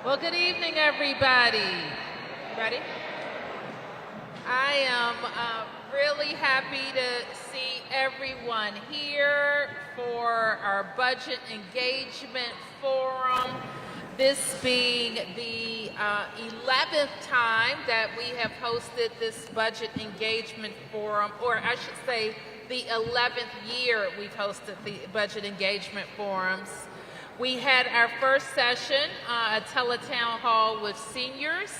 Well, good evening, everybody. Ready? I am really happy to see everyone here for our Budget Engagement Forum. This being the 11th time that we have hosted this Budget Engagement Forum, or I should say the 11th year we've hosted the Budget Engagement Forums. We had our first session, a teletown hall with seniors.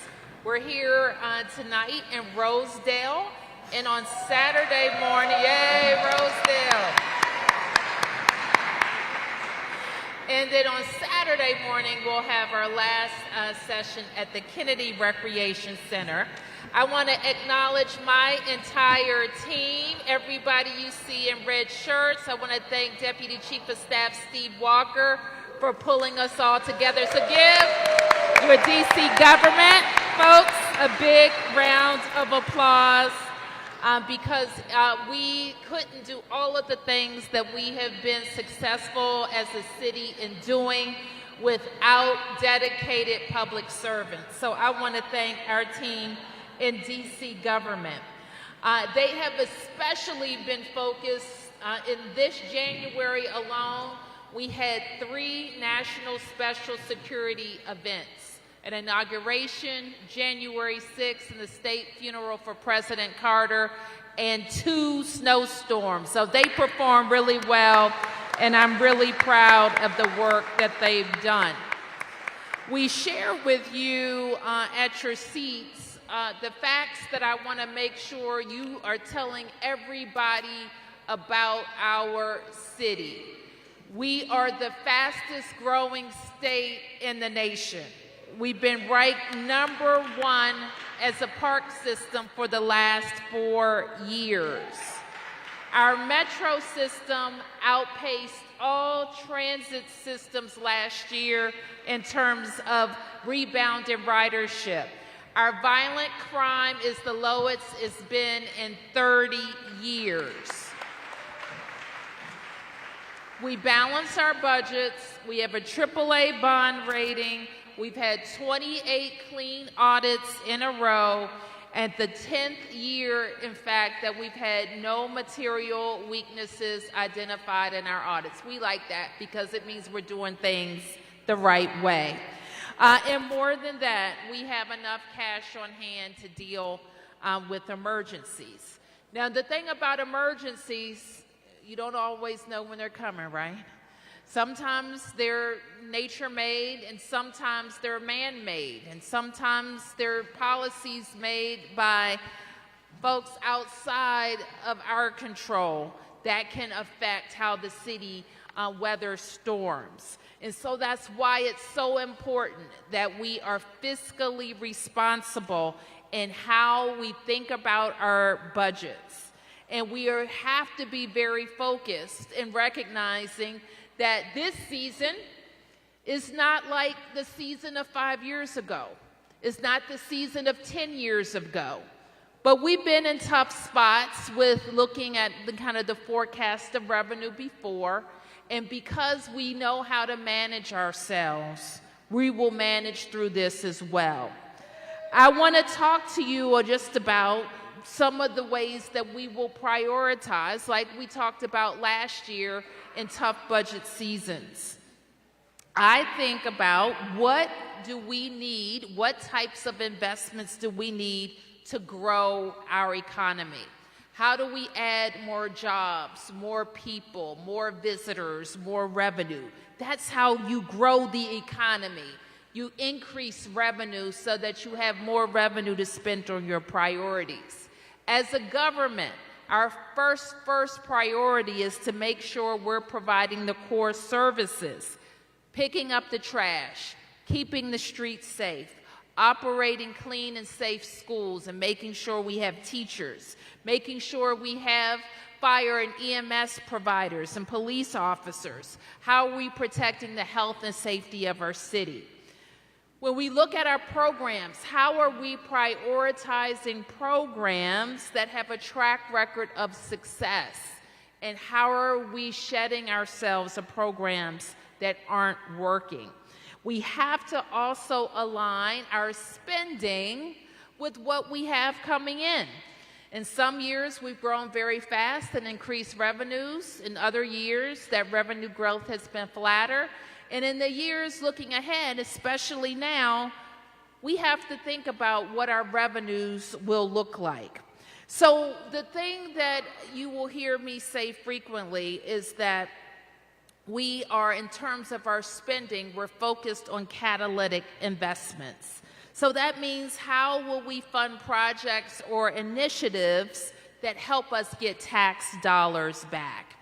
We're here tonight in Rosedale, and on Saturday morning, yay, Rosedale. And then on Saturday morning, we'll have our last session at the Kennedy Recreation Center. I want to acknowledge my entire team, everybody you see in red shirts. I want to thank Deputy Chief of Staff Steve Walker for pulling us all together. So give your DC government folks a big round of applause because we couldn't do all of the things that we have been successful as a city in doing without dedicated public servants. So I want to thank our team in DC government. They have especially been focused in this January alone. We had 3 national special security events: an inauguration, January 6th, and the state funeral for President Carter, and 2 snowstorms. So they performed really well, and I'm really proud of the work that they've done. We share with you at your seats the facts that I want to make sure you are telling everybody about our city. We are the fastest growing state in the nation. We've been ranked number 1 as a park system for the last 4 years. Our metro system outpaced all transit systems last year in terms of rebound and ridership. Our violent crime is the lowest it's been in 30 years. We balance our budgets. We have a AAA bond rating. We've had 28 clean audits in a row, and the 10th year, in fact, that we've had no material weaknesses identified in our audits. We like that because it means we're doing things the right way. And more than that, we have enough cash on hand to deal with emergencies. Now, the thing about emergencies, you don't always know when they're coming, right? Sometimes they're nature-made, and sometimes they're man-made, and sometimes they're policies made by folks outside of our control that can affect how the city weathers storms. And so that's why it's so important that we are fiscally responsible in how we think about our budgets. And we have to be very focused in recognizing that this season is not like the season of 5 years ago. It's not the season of 10 years ago. But we've been in tough spots with looking at the kind of the forecast of revenue before. And because we know how to manage ourselves, we will manage through this as well. I want to talk to you just about some of the ways that we will prioritize, like we talked about last year in tough budget seasons. I think about what do we need, what types of investments do we need to grow our economy? How do we add more jobs, more people, more visitors, more revenue? That's how you grow the economy. You increase revenue so that you have more revenue to spend on your priorities. As a government, our first priority is to make sure we're providing the core services: picking up the trash, keeping the streets safe, operating clean and safe schools, and making sure we have teachers, making sure we have fire and EMS providers and police officers. How are we protecting the health and safety of our city? When we look at our programs, how are we prioritizing programs that have a track record of success? And how are we shedding ourselves of programs that aren't working? We have to also align our spending with what we have coming in. In some years, we've grown very fast and increased revenues. In other years, that revenue growth has been flatter. And in the years looking ahead, especially now, we have to think about what our revenues will look like. So the thing that you will hear me say frequently is that we are, in terms of our spending, we're focused on catalytic investments. So that means how will we fund projects or initiatives that help us get tax dollars back?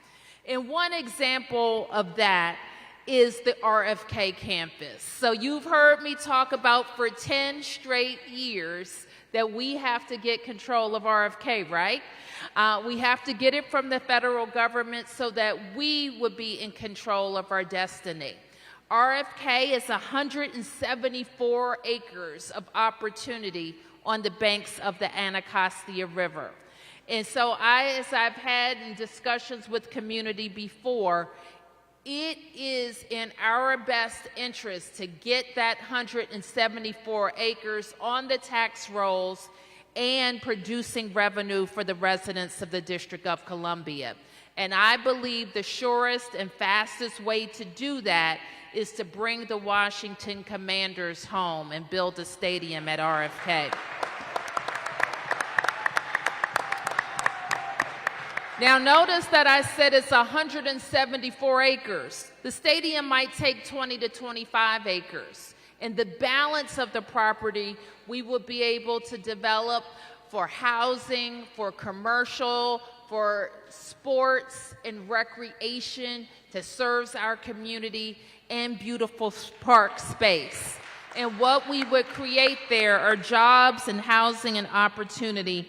And one example of that is the RFK campus. So you've heard me talk about for 10 straight years that we have to get control of RFK, right? We have to get it from the federal government so that we would be in control of our destiny. RFK is 174 acres of opportunity on the banks of the Anacostia River. And so as I've had in discussions with community before, it is in our best interest to get that 174 acres on the tax rolls and producing revenue for the residents of the District of Columbia. And I believe the surest and fastest way to do that is to bring the Washington Commanders home and build a stadium at RFK. Now notice that I said it's 174 acres. The stadium might take 20 to 25 acres. And the balance of the property we will be able to develop for housing, for commercial, for sports and recreation that serves our community, and beautiful park space. And what we would create there are jobs and housing and opportunity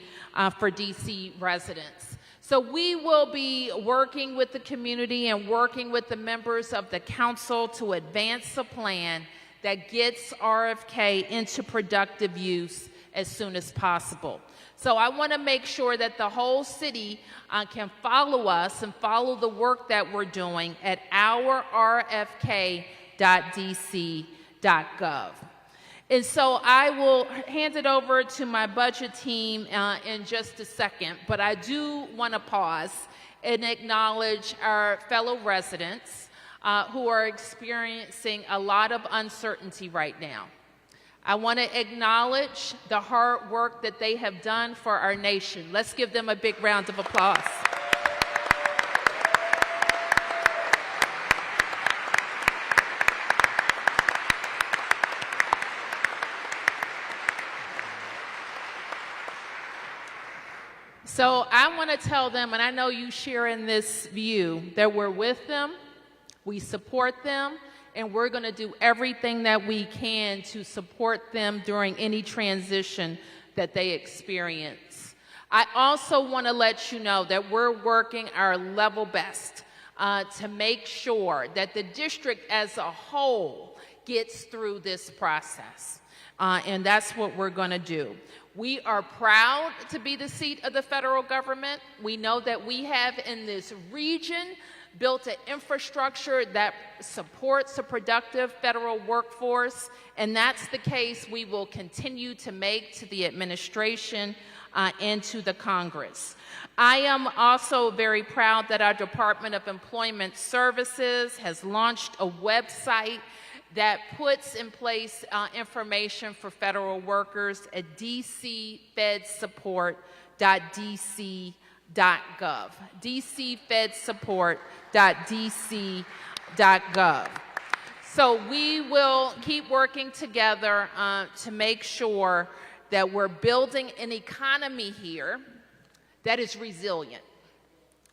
for DC residents. So we will be working with the community and working with the members of the council to advance a plan that gets RFK into productive use as soon as possible. So I want to make sure that the whole city can follow us and follow the work that we're doing at our rfk.dc.gov. And so I will hand it over to my budget team in just a second, but I do want to pause and acknowledge our fellow residents who are experiencing a lot of uncertainty right now. I want to acknowledge the hard work that they have done for our nation. Let's give them a big round of applause. So I want to tell them, and I know you share in this view, that we're with them, we support them, and we're going to do everything that we can to support them during any transition that they experience. I also want to let you know that we're working our level best to make sure that the district as a whole gets through this process. And that's what we're going to do. We are proud to be the seat of the federal government. We know that we have in this region built an infrastructure that supports a productive federal workforce, and that's the case we will continue to make to the administration and to the Congress. I am also very proud that our Department of Employment Services has launched a website that puts in place information for federal workers at dcfedsupport.dc.gov. dcfedsupport.dc.gov. So we will keep working together to make sure that we're building an economy here that is resilient.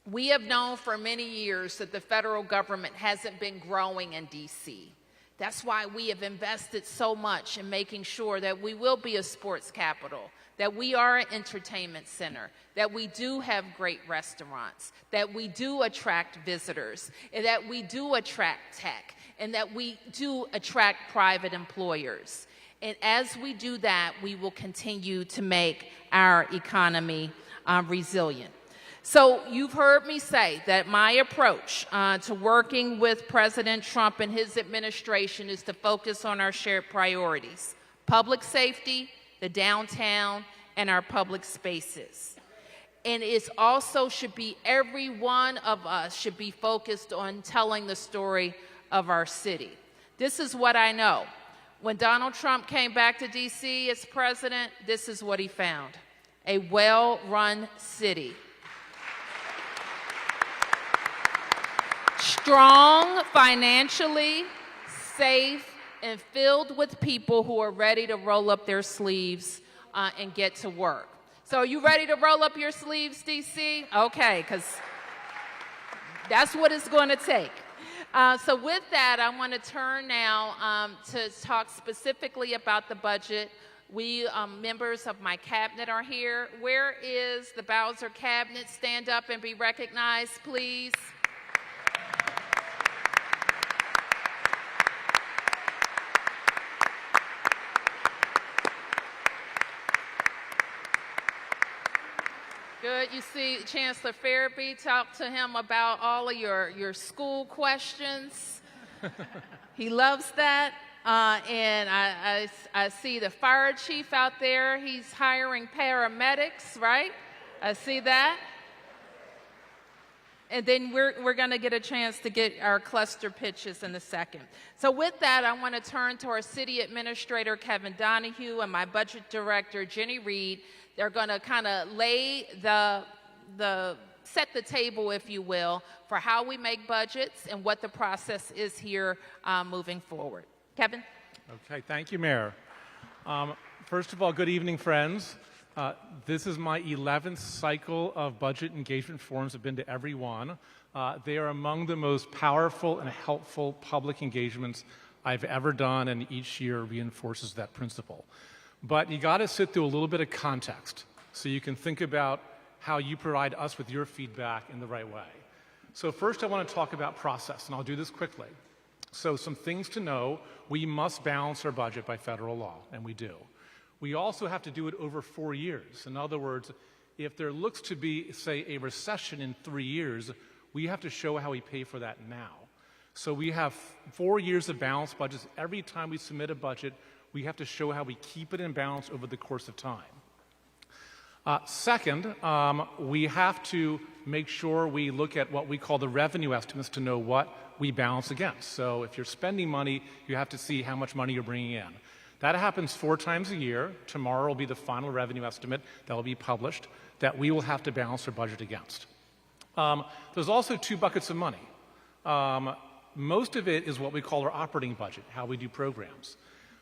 We have known for many years that the federal government hasn't been growing in DC. That's why we have invested so much in making sure that we will be a sports capital, that we are an entertainment center, that we do have great restaurants, that we do attract visitors, and that we do attract tech, and that we do attract private employers. And as we do that, we will continue to make our economy resilient. So you've heard me say that my approach to working with President Trump and his administration is to focus on our shared priorities: public safety, the downtown, and our public spaces. And it also should be, every one of us should be focused on telling the story of our city. This is what I know. When Donald Trump came back to D.C. as president, this is what he found: a well-run city. Strong financially, safe, and filled with people who are ready to roll up their sleeves and get to work. So are you ready to roll up your sleeves, DC? Okay, because that's what it's going to take. So with that, I want to turn now to talk specifically about the budget. We, members of my cabinet, are here. Where is the Bowser cabinet? Stand up and be recognized, please. Good. You see Chancellor Farabee. Talk to him about all of your school questions. He loves that. And I see the fire chief out there. He's hiring paramedics, right? I see that. And then we're going to get a chance to get our cluster pitches in a second. So with that, I want to turn to our city administrator, Kevin Donahue, and my budget director, Jenny Reed. They're going to kind of set the table, if you will, for how we make budgets and what the process is here moving forward. Kevin? Okay, thank you, Mayor. First of all, good evening, friends. This is my 11th cycle of budget engagement forums. I've been to every one. They are among the most powerful and helpful public engagements I've ever done, and each year reinforces that principle. But you got to sit through a little bit of context so you can think about how you provide us with your feedback in the right way. So first I want to talk about process, and I'll do this quickly. So some things to know: we must balance our budget by federal law, and we do. We also have to do it over 4 years. In other words, if there looks to be, say, a recession in 3 years, we have to show how we pay for that now. So we have 4 years of balanced budgets. Every time we submit a budget, we have to show how we keep it in balance over the course of time. Second, we have to make sure we look at what we call the revenue estimates to know what we balance against. So if you're spending money, you have to see how much money you're bringing in. That happens 4 times a year. Tomorrow will be the final revenue estimate that will be published that we will have to balance our budget against. There's also 2 buckets of money. Most of it is what we call our operating budget, how we do programs.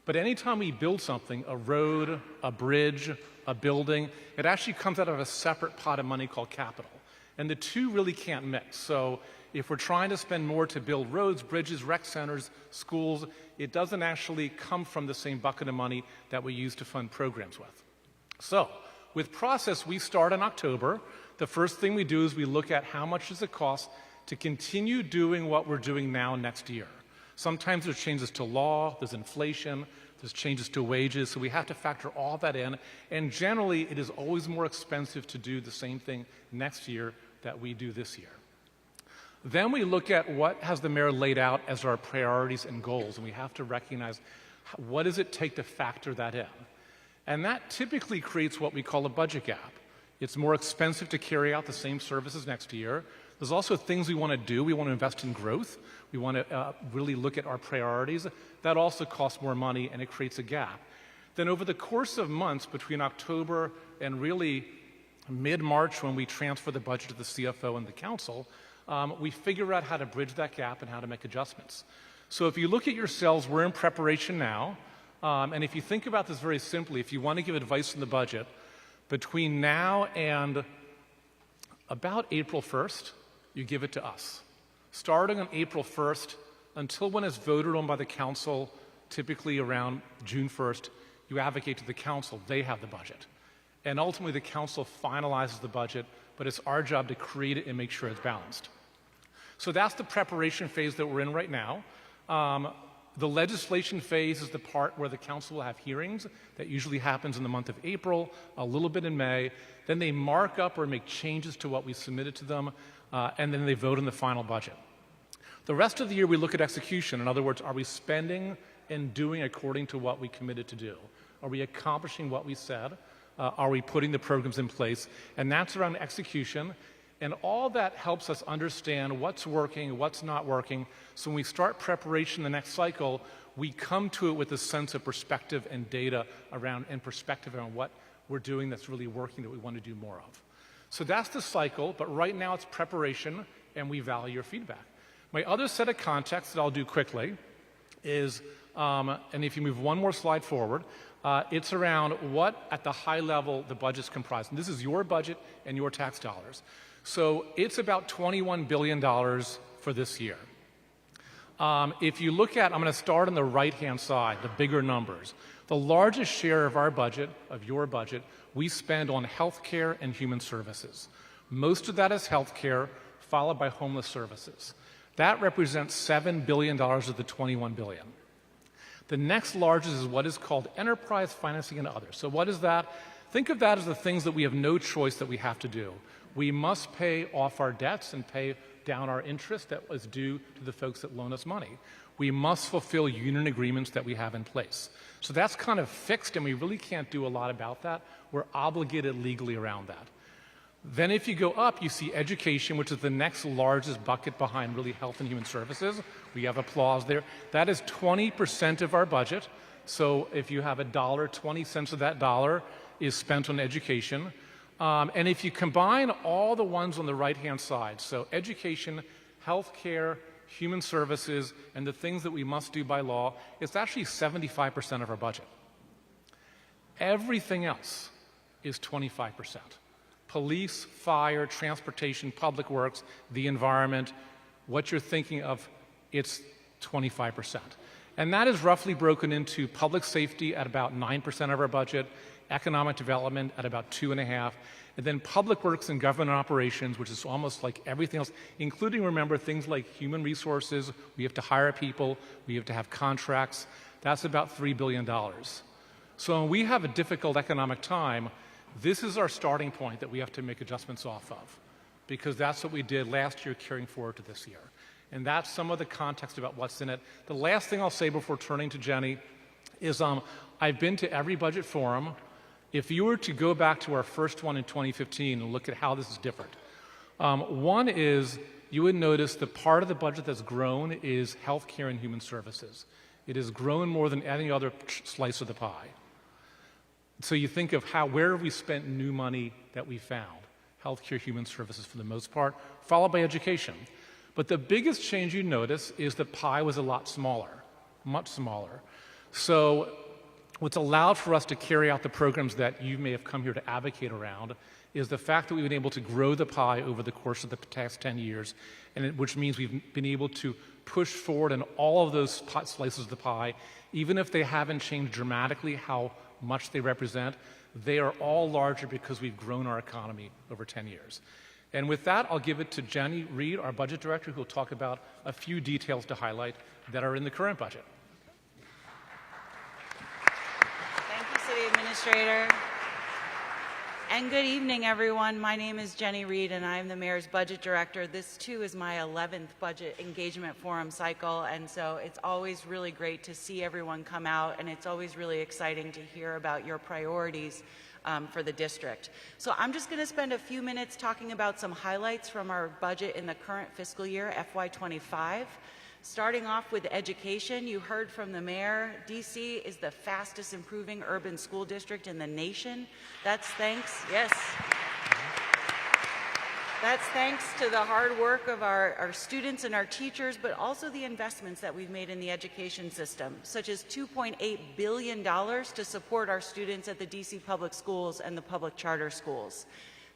But anytime we build something, a road, a bridge, a building, it actually comes out of a separate pot of money called capital. And the 2 really can't mix. So if we're trying to spend more to build roads, bridges, rec centers, schools, it doesn't actually come from the same bucket of money that we use to fund programs with. So with process, we start in October. The first thing we do is we look at how much does it cost to continue doing what we're doing now next year. Sometimes there's changes to law, there's inflation, there's changes to wages, so we have to factor all that in. And generally, it is always more expensive to do the same thing next year that we do this year. Then we look at what has the mayor laid out as our priorities and goals, and we have to recognize what does it take to factor that in. And that typically creates what we call a budget gap. It's more expensive to carry out the same services next year. There's also things we want to do. We want to invest in growth. We want to really look at our priorities. That also costs more money, and it creates a gap. Then over the course of months between October and really mid-March, when we transfer the budget to the CFO and the council, we figure out how to bridge that gap and how to make adjustments. So if you look at yourselves, we're in preparation now. And if you think about this very simply, if you want to give advice on the budget, between now and about April 1st, you give it to us. Starting on April 1st, until when it's voted on by the council, typically around June 1st, you advocate to the council. They have the budget. And ultimately, the council finalizes the budget, but it's our job to create it and make sure it's balanced. So that's the preparation phase that we're in right now. The legislation phase is the part where the council will have hearings. That usually happens in the month of April, a little bit in May. Then they mark up or make changes to what we submitted to them, and then they vote on the final budget. The rest of the year we look at execution. In other words, are we spending and doing according to what we committed to do? Are we accomplishing what we said? Are we putting the programs in place? And that's around execution. And all that helps us understand what's working, what's not working. So when we start preparation the next cycle, we come to it with a sense of perspective and data around, and perspective around what we're doing that's really working that we want to do more of. So that's the cycle, but right now it's preparation, and we value your feedback. My other set of context that I'll do quickly is, and if you move one more slide forward, it's around what, at the high level, the budget's comprised. And this is your budget and your tax dollars. So it's about $21 billion for this year. If you look at, I'm going to start on the right-hand side, the bigger numbers. The largest share of our budget, of your budget, we spend on healthcare and human services. Most of that is healthcare, followed by homeless services. That represents $7 billion of the $21 billion. The next largest is what is called enterprise financing and others. So what is that? Think of that as the things that we have no choice that we have to do. We must pay off our debts and pay down our interest that was due to the folks that loan us money. We must fulfill union agreements that we have in place. So that's kind of fixed, and we really can't do a lot about that. We're obligated legally around that. Then if you go up, you see education, which is the next largest bucket behind really health and human services. We have applause there. That is 20% of our budget. So if you have $1, 20 cents of that dollar is spent on education. And if you combine all the ones on the right-hand side, so education, healthcare, human services, and the things that we must do by law, it's actually 75% of our budget. Everything else is 25%. Police, fire, transportation, public works, the environment, what you're thinking of, it's 25%. And that is roughly broken into public safety at about 9% of our budget, economic development at about 2.5%, and then public works and government operations, which is almost like everything else, including, remember, things like human resources. We have to hire people. We have to have contracts. That's about $3 billion. So when we have a difficult economic time, this is our starting point that we have to make adjustments off of, because that's what we did last year carrying forward to this year. And that's some of the context about what's in it. The last thing I'll say before turning to Jenny is I've been to every budget forum. If you were to go back to our first one in 2015 and look at how this is different, one is you would notice the part of the budget that's grown is healthcare and human services. It has grown more than any other slice of the pie. So you think of where have we spent new money that we found? Healthcare, human services for the most part, followed by education. But the biggest change you notice is the pie was a lot smaller, much smaller. So what's allowed for us to carry out the programs that you may have come here to advocate around is the fact that we've been able to grow the pie over the course of the past 10 years, which means we've been able to push forward in all of those slices of the pie, even if they haven't changed dramatically how much they represent, they are all larger because we've grown our economy over 10 years. And with that, I'll give it to Jenny Reed, our budget director, who will talk about a few details to highlight that are in the current budget. Thank you, City Administrator. And good evening, everyone. My name is Jenny Reed, and I'm the Mayor's Budget Director. This, too, is my 11th Budget Engagement Forum cycle, and so it's always really great to see everyone come out, and it's always really exciting to hear about your priorities for the district. So I'm just going to spend a few minutes talking about some highlights from our budget in the current fiscal year, FY25. Starting off with education, you heard from the mayor, DC is the fastest improving urban school district in the nation. That's thanks to the hard work of our students and our teachers, but also the investments that we've made in the education system, such as $2.8 billion to support our students at the DC public schools and the public charter schools.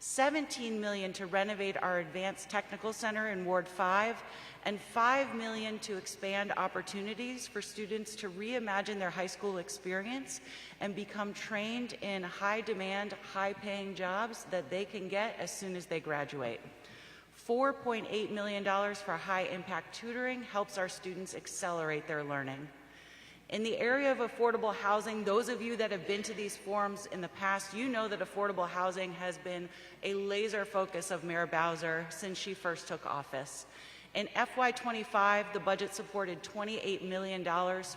$17 million to renovate our Advanced Technical Center in Ward 5, and $5 million to expand opportunities for students to reimagine their high school experience and become trained in high-demand, high-paying jobs that they can get as soon as they graduate. $4.8 million for high-impact tutoring helps our students accelerate their learning. In the area of affordable housing, those of you that have been to these forums in the past, you know that affordable housing has been a laser focus of Mayor Bowser since she first took office. In FY25, the budget supported $28 million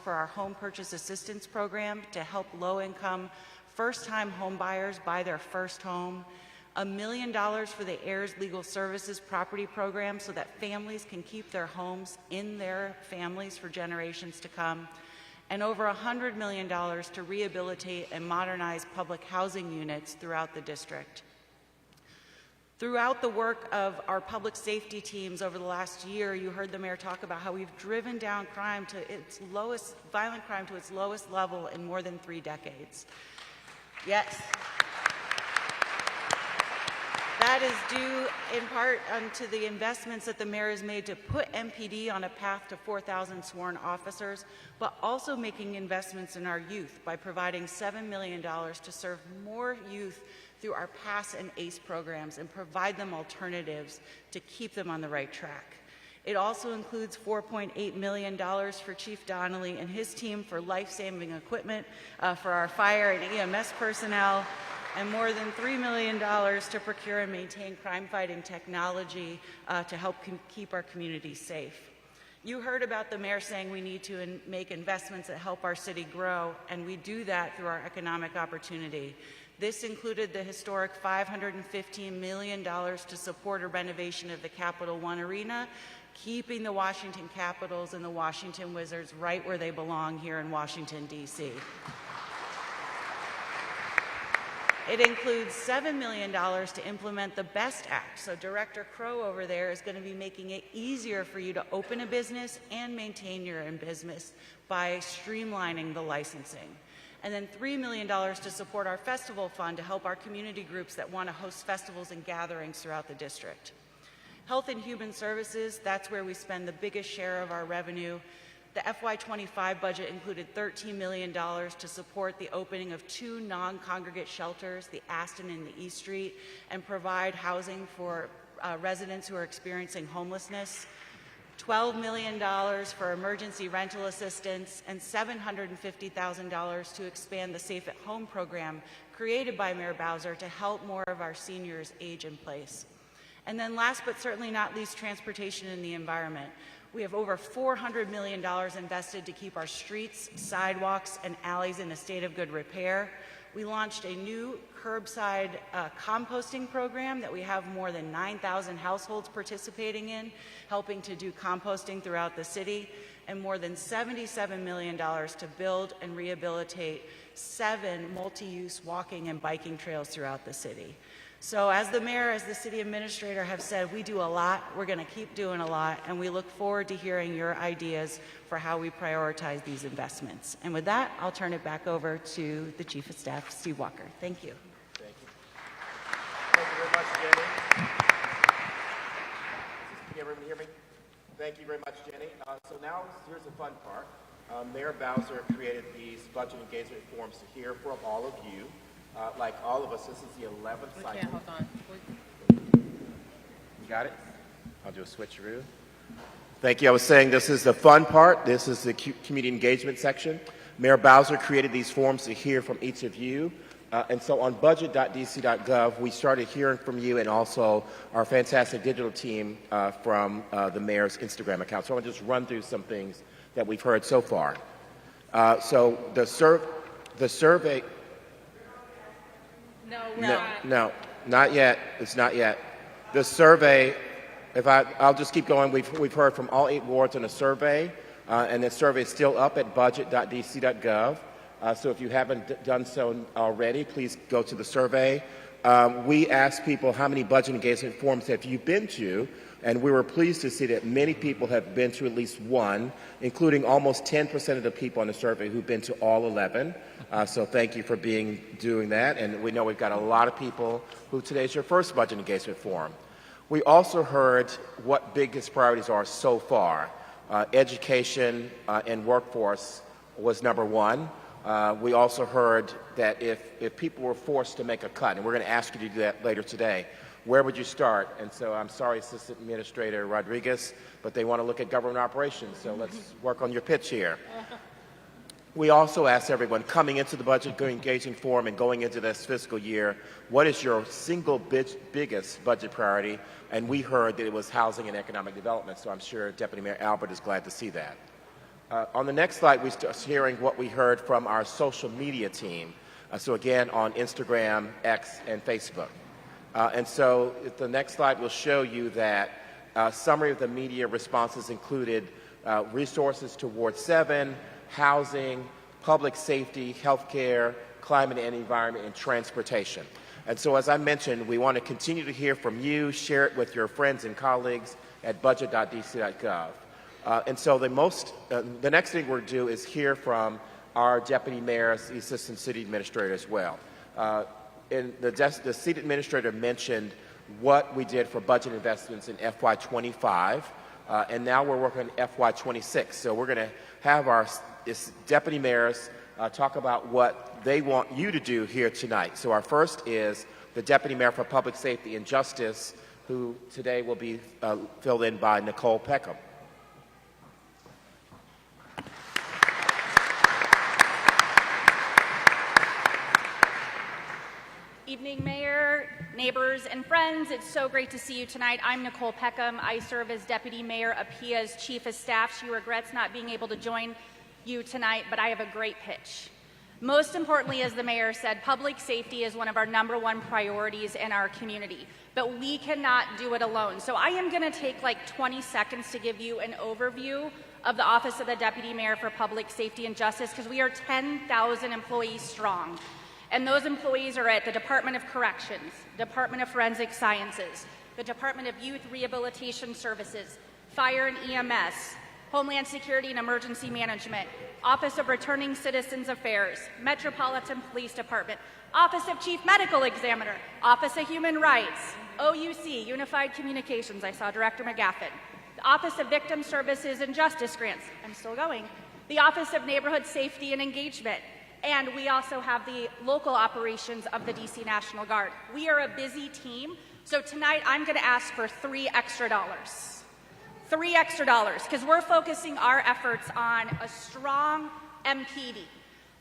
for our home purchase assistance program to help low-income, first-time home buyers buy their first home, $1 million for the Heirs Legal Services property program so that families can keep their homes in their families for generations to come, and over $100 million to rehabilitate and modernize public housing units throughout the district. Throughout the work of our public safety teams over the last year, you heard the mayor talk about how we've driven down crime to its lowest, violent crime to its lowest level in more than 3 decades. Yes. That is due in part to the investments that the mayor has made to put MPD on a path to 4,000 sworn officers, but also making investments in our youth by providing $7 million to serve more youth through our PASS and ACE programs and provide them alternatives to keep them on the right track. It also includes $4.8 million for Chief Donnelly and his team for life-saving equipment for our fire and EMS personnel, and more than $3 million to procure and maintain crime-fighting technology to help keep our communities safe. You heard about the mayor saying we need to make investments that help our city grow, and we do that through our economic opportunity. This included the historic $515 million to support a renovation of the Capital One Arena, keeping the Washington Capitals and the Washington Wizards right where they belong here in Washington, D.C. It includes $7 million to implement the BEST Act. So Director Crow over there is going to be making it easier for you to open a business and maintain your own business by streamlining the licensing. And then $3 million to support our festival fund to help our community groups that want to host festivals and gatherings throughout the district. Health and Human Services, that's where we spend the biggest share of our revenue. The FY25 budget included $13 million to support the opening of 2 non-congregate shelters, the Aston and the East Street, and provide housing for residents who are experiencing homelessness. $12 million for emergency rental assistance, and $750,000 to expand the Safe at Home program created by Mayor Bowser to help more of our seniors age in place. And then last but certainly not least, transportation and the environment. We have over $400 million invested to keep our streets, sidewalks, and alleys in a state of good repair. We launched a new curbside composting program that we have more than 9,000 households participating in, helping to do composting throughout the city, and more than $77 million to build and rehabilitate 7 multi-use walking and biking trails throughout the city. So as the mayor, as the city administrator have said, we do a lot, we're going to keep doing a lot, and we look forward to hearing your ideas for how we prioritize these investments. And with that, I'll turn it back over to the Chief of Staff, Steve Walker. Thank you. Thank you. Thank you very much, Jenny. Can everyone hear me? Thank you very much, Jenny. So now here's the fun part. Mayor Bowser created these budget engagement forms to hear from all of you. Like all of us, this is the 11th cycle. Okay, hold on. You got it? I'll do a switcheroo. Thank you. I was saying this is the fun part. This is the community engagement section. Mayor Bowser created these forms to hear from each of you. And so on budget.dc.gov, we started hearing from you and also our fantastic digital team from the mayor's Instagram account. So I want to just run through some things that we've heard so far. So the survey... No, not yet. It's not yet. The survey, I'll just keep going. We've heard from all 8 wards on a survey, and the survey is still up at budget.dc.gov. So if you haven't done so already, please go to the survey. We asked people how many budget engagement forums have you been to, and we were pleased to see that many people have been to at least one, including almost 10% of the people on the survey who've been to all 11. So thank you for doing that, and we know we've got a lot of people who today's your first budget engagement forum. We also heard what biggest priorities are so far. Education and workforce was number 1. We also heard that if people were forced to make a cut, and we're going to ask you to do that later today, where would you start? And so I'm sorry, Assistant Administrator Rodriguez, but they want to look at government operations, so let's work on your pitch here. We also asked everyone coming into the budget engaging forum and going into this fiscal year, what is your single biggest budget priority? And we heard that it was housing and economic development, so I'm sure Deputy Mayor Albert is glad to see that. On the next slide, we start hearing what we heard from our social media team. So again, on Instagram, X, and Facebook. And so the next slide will show you that summary of the media responses included resources to Ward 7, housing, public safety, healthcare, climate and environment, and transportation. And so as I mentioned, we want to continue to hear from you, share it with your friends and colleagues at budget.dc.gov. And so the next thing we're going to do is hear from our deputy mayors, the assistant city administrator as well. And the city administrator mentioned what we did for budget investments in FY25, and now we're working on FY26. So we're going to have our deputy mayors talk about what they want you to do here tonight. So our first is the deputy mayor for public safety and justice, who today will be filled in by Nicole Peckham. Evening, Mayor, neighbors, and friends. It's so great to see you tonight. I'm Nicole Peckham. I serve as Deputy Mayor Apia's Chief of Staff. She regrets not being able to join you tonight, but I have a great pitch. Most importantly, as the mayor said, public safety is one of our #1 priorities in our community, but we cannot do it alone. So I am going to take like 20 seconds to give you an overview of the Office of the Deputy Mayor for Public Safety and Justice, because we are 10,000 employees strong. And those employees are at the Department of Corrections, Department of Forensic Sciences, the Department of Youth Rehabilitation Services, Fire and EMS, Homeland Security and Emergency Management, Office of Returning Citizens Affairs, Metropolitan Police Department, Office of Chief Medical Examiner, Office of Human Rights, OUC, Unified Communications, I saw Director McGaffin, the Office of Victim Services and Justice Grants, I'm still going, the Office of Neighborhood Safety and Engagement, and we also have the local operations of the DC National Guard. We are a busy team, so tonight I'm going to ask for $3 extra. $3 extra, because we're focusing our efforts on a strong MPD.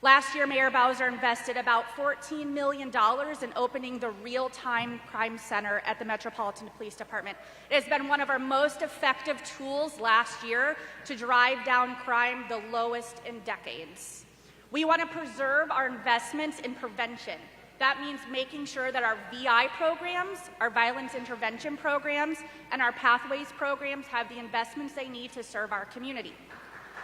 Last year, Mayor Bowser invested about $14 million in opening the real-time crime center at the Metropolitan Police Department. It has been one of our most effective tools last year to drive down crime, the lowest in decades. We want to preserve our investments in prevention. That means making sure that our VI programs, our violence intervention programs, and our pathways programs have the investments they need to serve our community.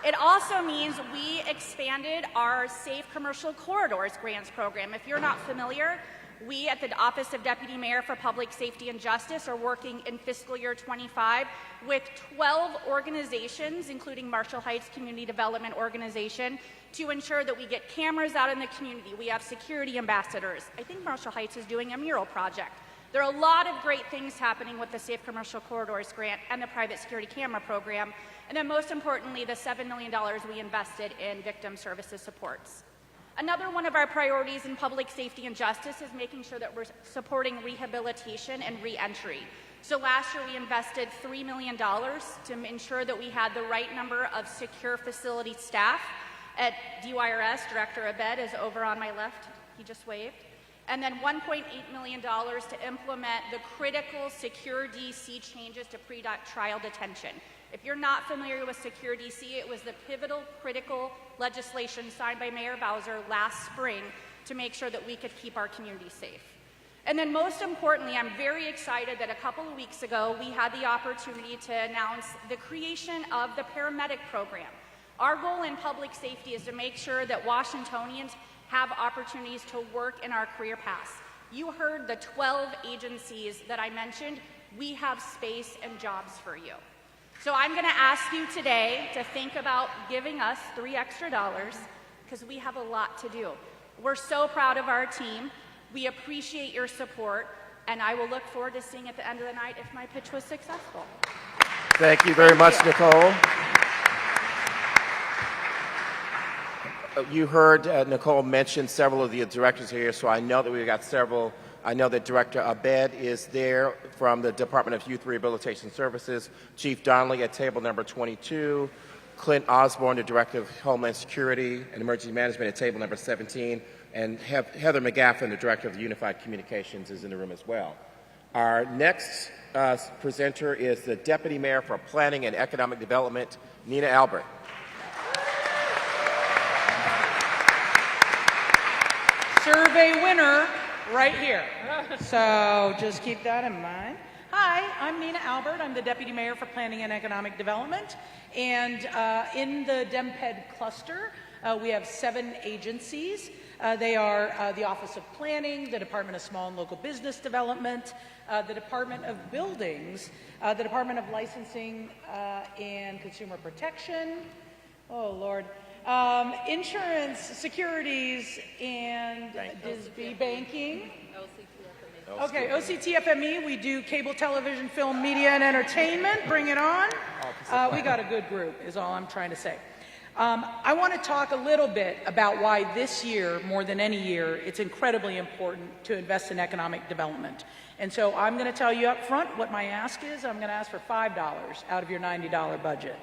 It also means we expanded our Safe Commercial Corridors grants program. If you're not familiar, we at the Office of Deputy Mayor for Public Safety and Justice are working in fiscal year 25 with 12 organizations, including Marshall Heights Community Development Organization, to ensure that we get cameras out in the community. We have security ambassadors. I think Marshall Heights is doing a mural project. There are a lot of great things happening with the Safe Commercial Corridors grant and the private security camera program. And then most importantly, the $7 million we invested in victim services supports. Another one of our priorities in public safety and justice is making sure that we're supporting rehabilitation and re-entry. So last year we invested $3 million to ensure that we had the right number of secure facility staff. At DYRS, Director Abed is over on my left, he just waved. And then $1.8 million to implement the critical Secure DC changes to pre-trial detention. If you're not familiar with Secure DC, it was the pivotal, critical legislation signed by Mayor Bowser last spring to make sure that we could keep our community safe. And then most importantly, I'm very excited that a couple of weeks ago, we had the opportunity to announce the creation of the paramedic program. Our goal in public safety is to make sure that Washingtonians have opportunities to work in our career paths. You heard the 12 agencies that I mentioned. We have space and jobs for you. So I'm going to ask you today to think about giving us $3 extra because we have a lot to do. We're so proud of our team. We appreciate your support, and I will look forward to seeing at the end of the night if my pitch was successful. Thank you very much, Nicole. You heard Nicole mention several of the directors here, so I know that we've got several. I know that Director Abed is there from the Department of Youth Rehabilitation Services, Chief Donnelly at table number 22, Clint Osborne, the Director of Homeland Security and Emergency Management at table number 17, and Heather McGaffin, the Director of the Unified Communications, is in the room as well. Our next presenter is the Deputy Mayor for Planning and Economic Development, Nina Albert. Survey winner right here. So just keep that in mind. Hi, I'm Nina Albert. I'm the Deputy Mayor for Planning and Economic Development. And in the DEMPED cluster, we have 7 agencies. They are the Office of Planning, the Department of Small and Local Business Development, the Department of Buildings, the Department of Licensing and Consumer Protection, oh Lord, Insurance, Securities, and DISB Banking. Okay, OCTFME, we do cable television, film, media, and entertainment. Bring it on. We got a good group, is all I'm trying to say. I want to talk a little bit about why this year, more than any year, it's incredibly important to invest in economic development. And so I'm going to tell you up front what my ask is. I'm going to ask for $5 out of your $90 budget.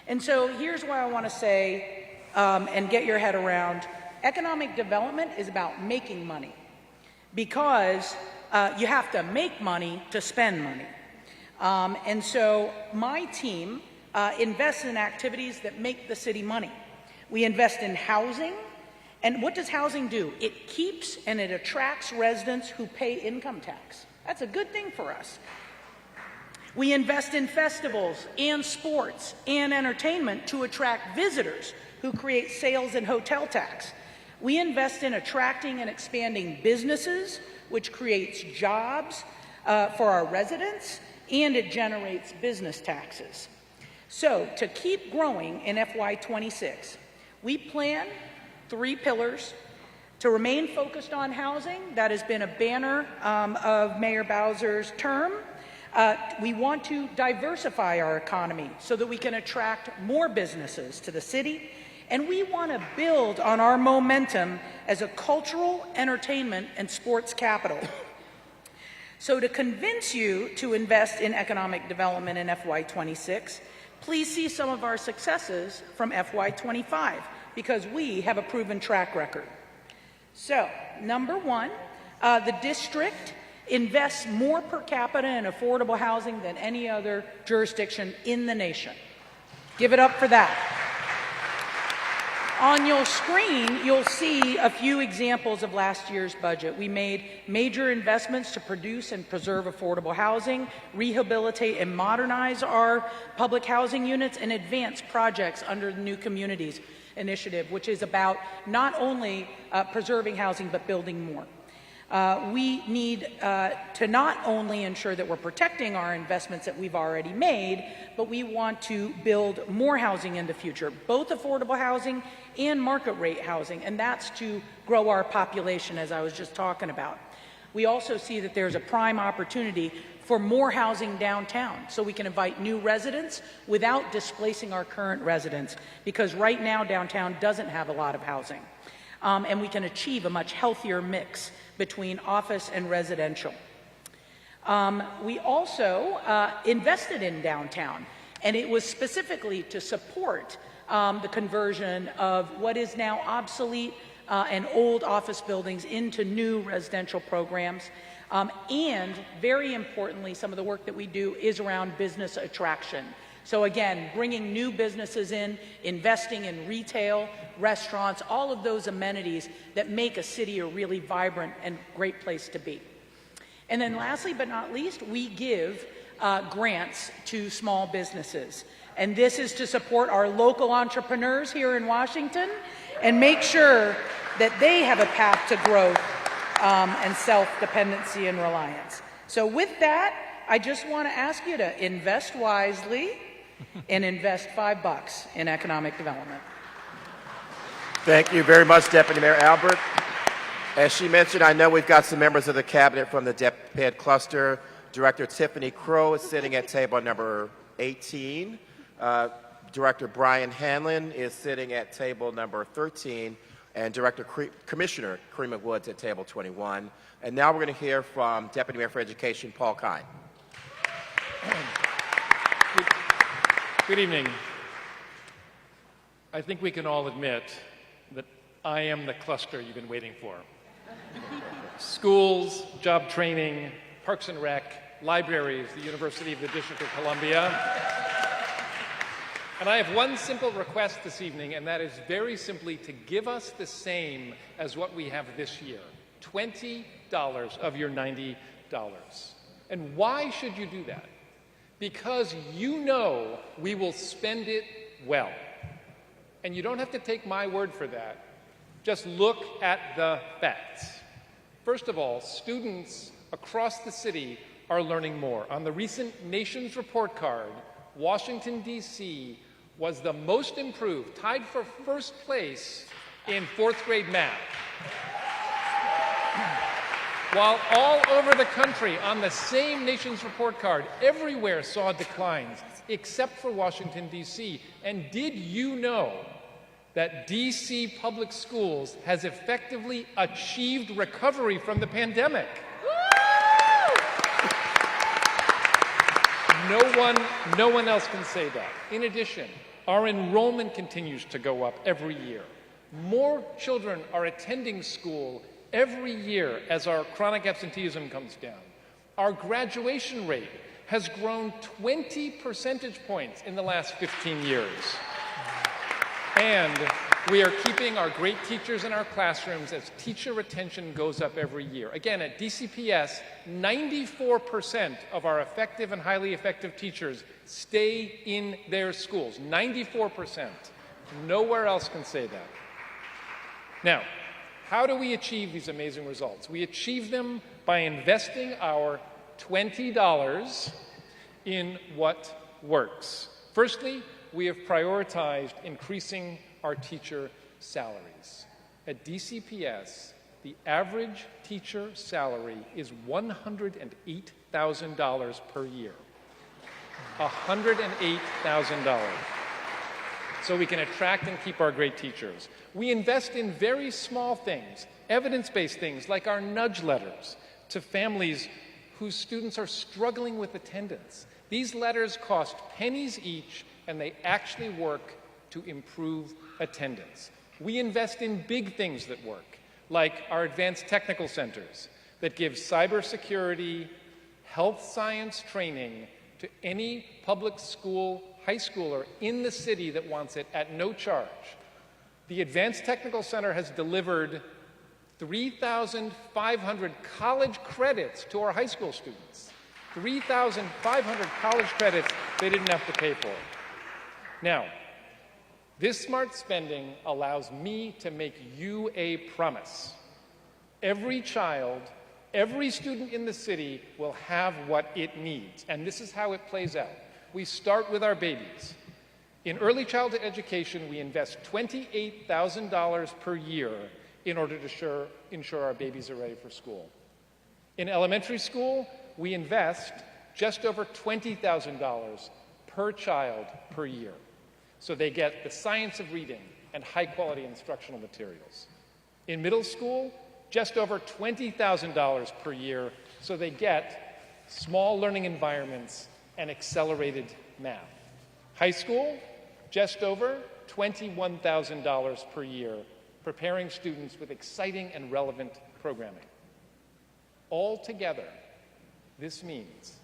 And so here's why I want to say, and get your head around, economic development is about making money. Because you have to make money to spend money. And so my team invests in activities that make the city money. We invest in housing, and what does housing do? It keeps and it attracts residents who pay income tax. That's a good thing for us. We invest in festivals and sports and entertainment to attract visitors who create sales and hotel tax. We invest in attracting and expanding businesses, which creates jobs for our residents, and it generates business taxes. So to keep growing in FY26, we plan 3 pillars: to remain focused on housing. That has been a banner of Mayor Bowser's term. We want to diversify our economy so that we can attract more businesses to the city. And we want to build on our momentum as a cultural, entertainment, and sports capital. So to convince you to invest in economic development in FY26, please see some of our successes from FY25, because we have a proven track record. So, number 1, the district invests more per capita in affordable housing than any other jurisdiction in the nation. Give it up for that. On your screen, you'll see a few examples of last year's budget. We made major investments to produce and preserve affordable housing, rehabilitate and modernize our public housing units, and advance projects under the New Communities Initiative, which is about not only preserving housing, but building more. We need to not only ensure that we're protecting our investments that we've already made, but we want to build more housing in the future, both affordable housing and market rate housing, and that's to grow our population, as I was just talking about. We also see that there's a prime opportunity for more housing downtown, so we can invite new residents without displacing our current residents, because right now downtown doesn't have a lot of housing. And we can achieve a much healthier mix between office and residential. We also invested in downtown, and it was specifically to support the conversion of what is now obsolete and old office buildings into new residential programs. And very importantly, some of the work that we do is around business attraction. So again, bringing new businesses in, investing in retail, restaurants, all of those amenities that make a city a really vibrant and great place to be. And then lastly but not least, we give grants to small businesses. And this is to support our local entrepreneurs here in Washington and make sure that they have a path to growth and self-dependency and reliance. So with that, I just want to ask you to invest wisely and invest $5 in economic development. Thank you very much, Deputy Mayor Albert. As she mentioned, I know we've got some members of the cabinet from the DepEd cluster. Director Tiffany Crow is sitting at table number 18. Director Brian Hanlon is sitting at table number 13. And Commissioner Karima Woods at table 21. And now we're going to hear from Deputy Mayor for Education, Paul Kine. Good evening. I think we can all admit that I am the cluster you've been waiting for. Schools, job training, Parks and Rec, libraries, the University of the District of Columbia. And I have one simple request this evening, and that is very simply to give us the same as what we have this year, $20 of your $90. And why should you do that? Because you know we will spend it well. And you don't have to take my word for that. Just look at the facts. First of all, students across the city are learning more. On the recent Nation's Report Card, Washington, D.C. was the most improved, tied for first place in fourth grade math. While all over the country, on the same Nation's Report Card, everywhere saw declines, except for Washington, D.C. And did you know that D.C. public schools has effectively achieved recovery from the pandemic? No one else can say that. In addition, our enrollment continues to go up every year. More children are attending school every year as our chronic absenteeism comes down. Our graduation rate has grown 20 percentage points in the last 15 years. And we are keeping our great teachers in our classrooms as teacher retention goes up every year. Again, at DCPS, 94% of our effective and highly effective teachers stay in their schools. 94%. Nowhere else can say that. Now, how do we achieve these amazing results? We achieve them by investing our $20 in what works. Firstly, we have prioritized increasing our teacher salaries. At DCPS, the average teacher salary is $108,000 per year. $108,000. So we can attract and keep our great teachers. We invest in very small things, evidence-based things like our nudge letters to families whose students are struggling with attendance. These letters cost pennies each, and they actually work to improve attendance. We invest in big things that work, like our advanced technical centers that give cybersecurity, health science training to any public school high schooler in the city that wants it at no charge. The Advanced Technical Center has delivered 3,500 college credits to our high school students. 3,500 college credits they didn't have to pay for. Now, this smart spending allows me to make you a promise. Every child, every student in the city will have what it needs, and this is how it plays out. We start with our babies. In early childhood education, we invest $28,000 per year in order to ensure our babies are ready for school. In elementary school, we invest just over $20,000 per child per year. So they get the science of reading and high-quality instructional materials. In middle school, just over $20,000 per year, so they get small learning environments and accelerated math. High school, just over $21,000 per year, preparing students with exciting and relevant programming. Altogether, this means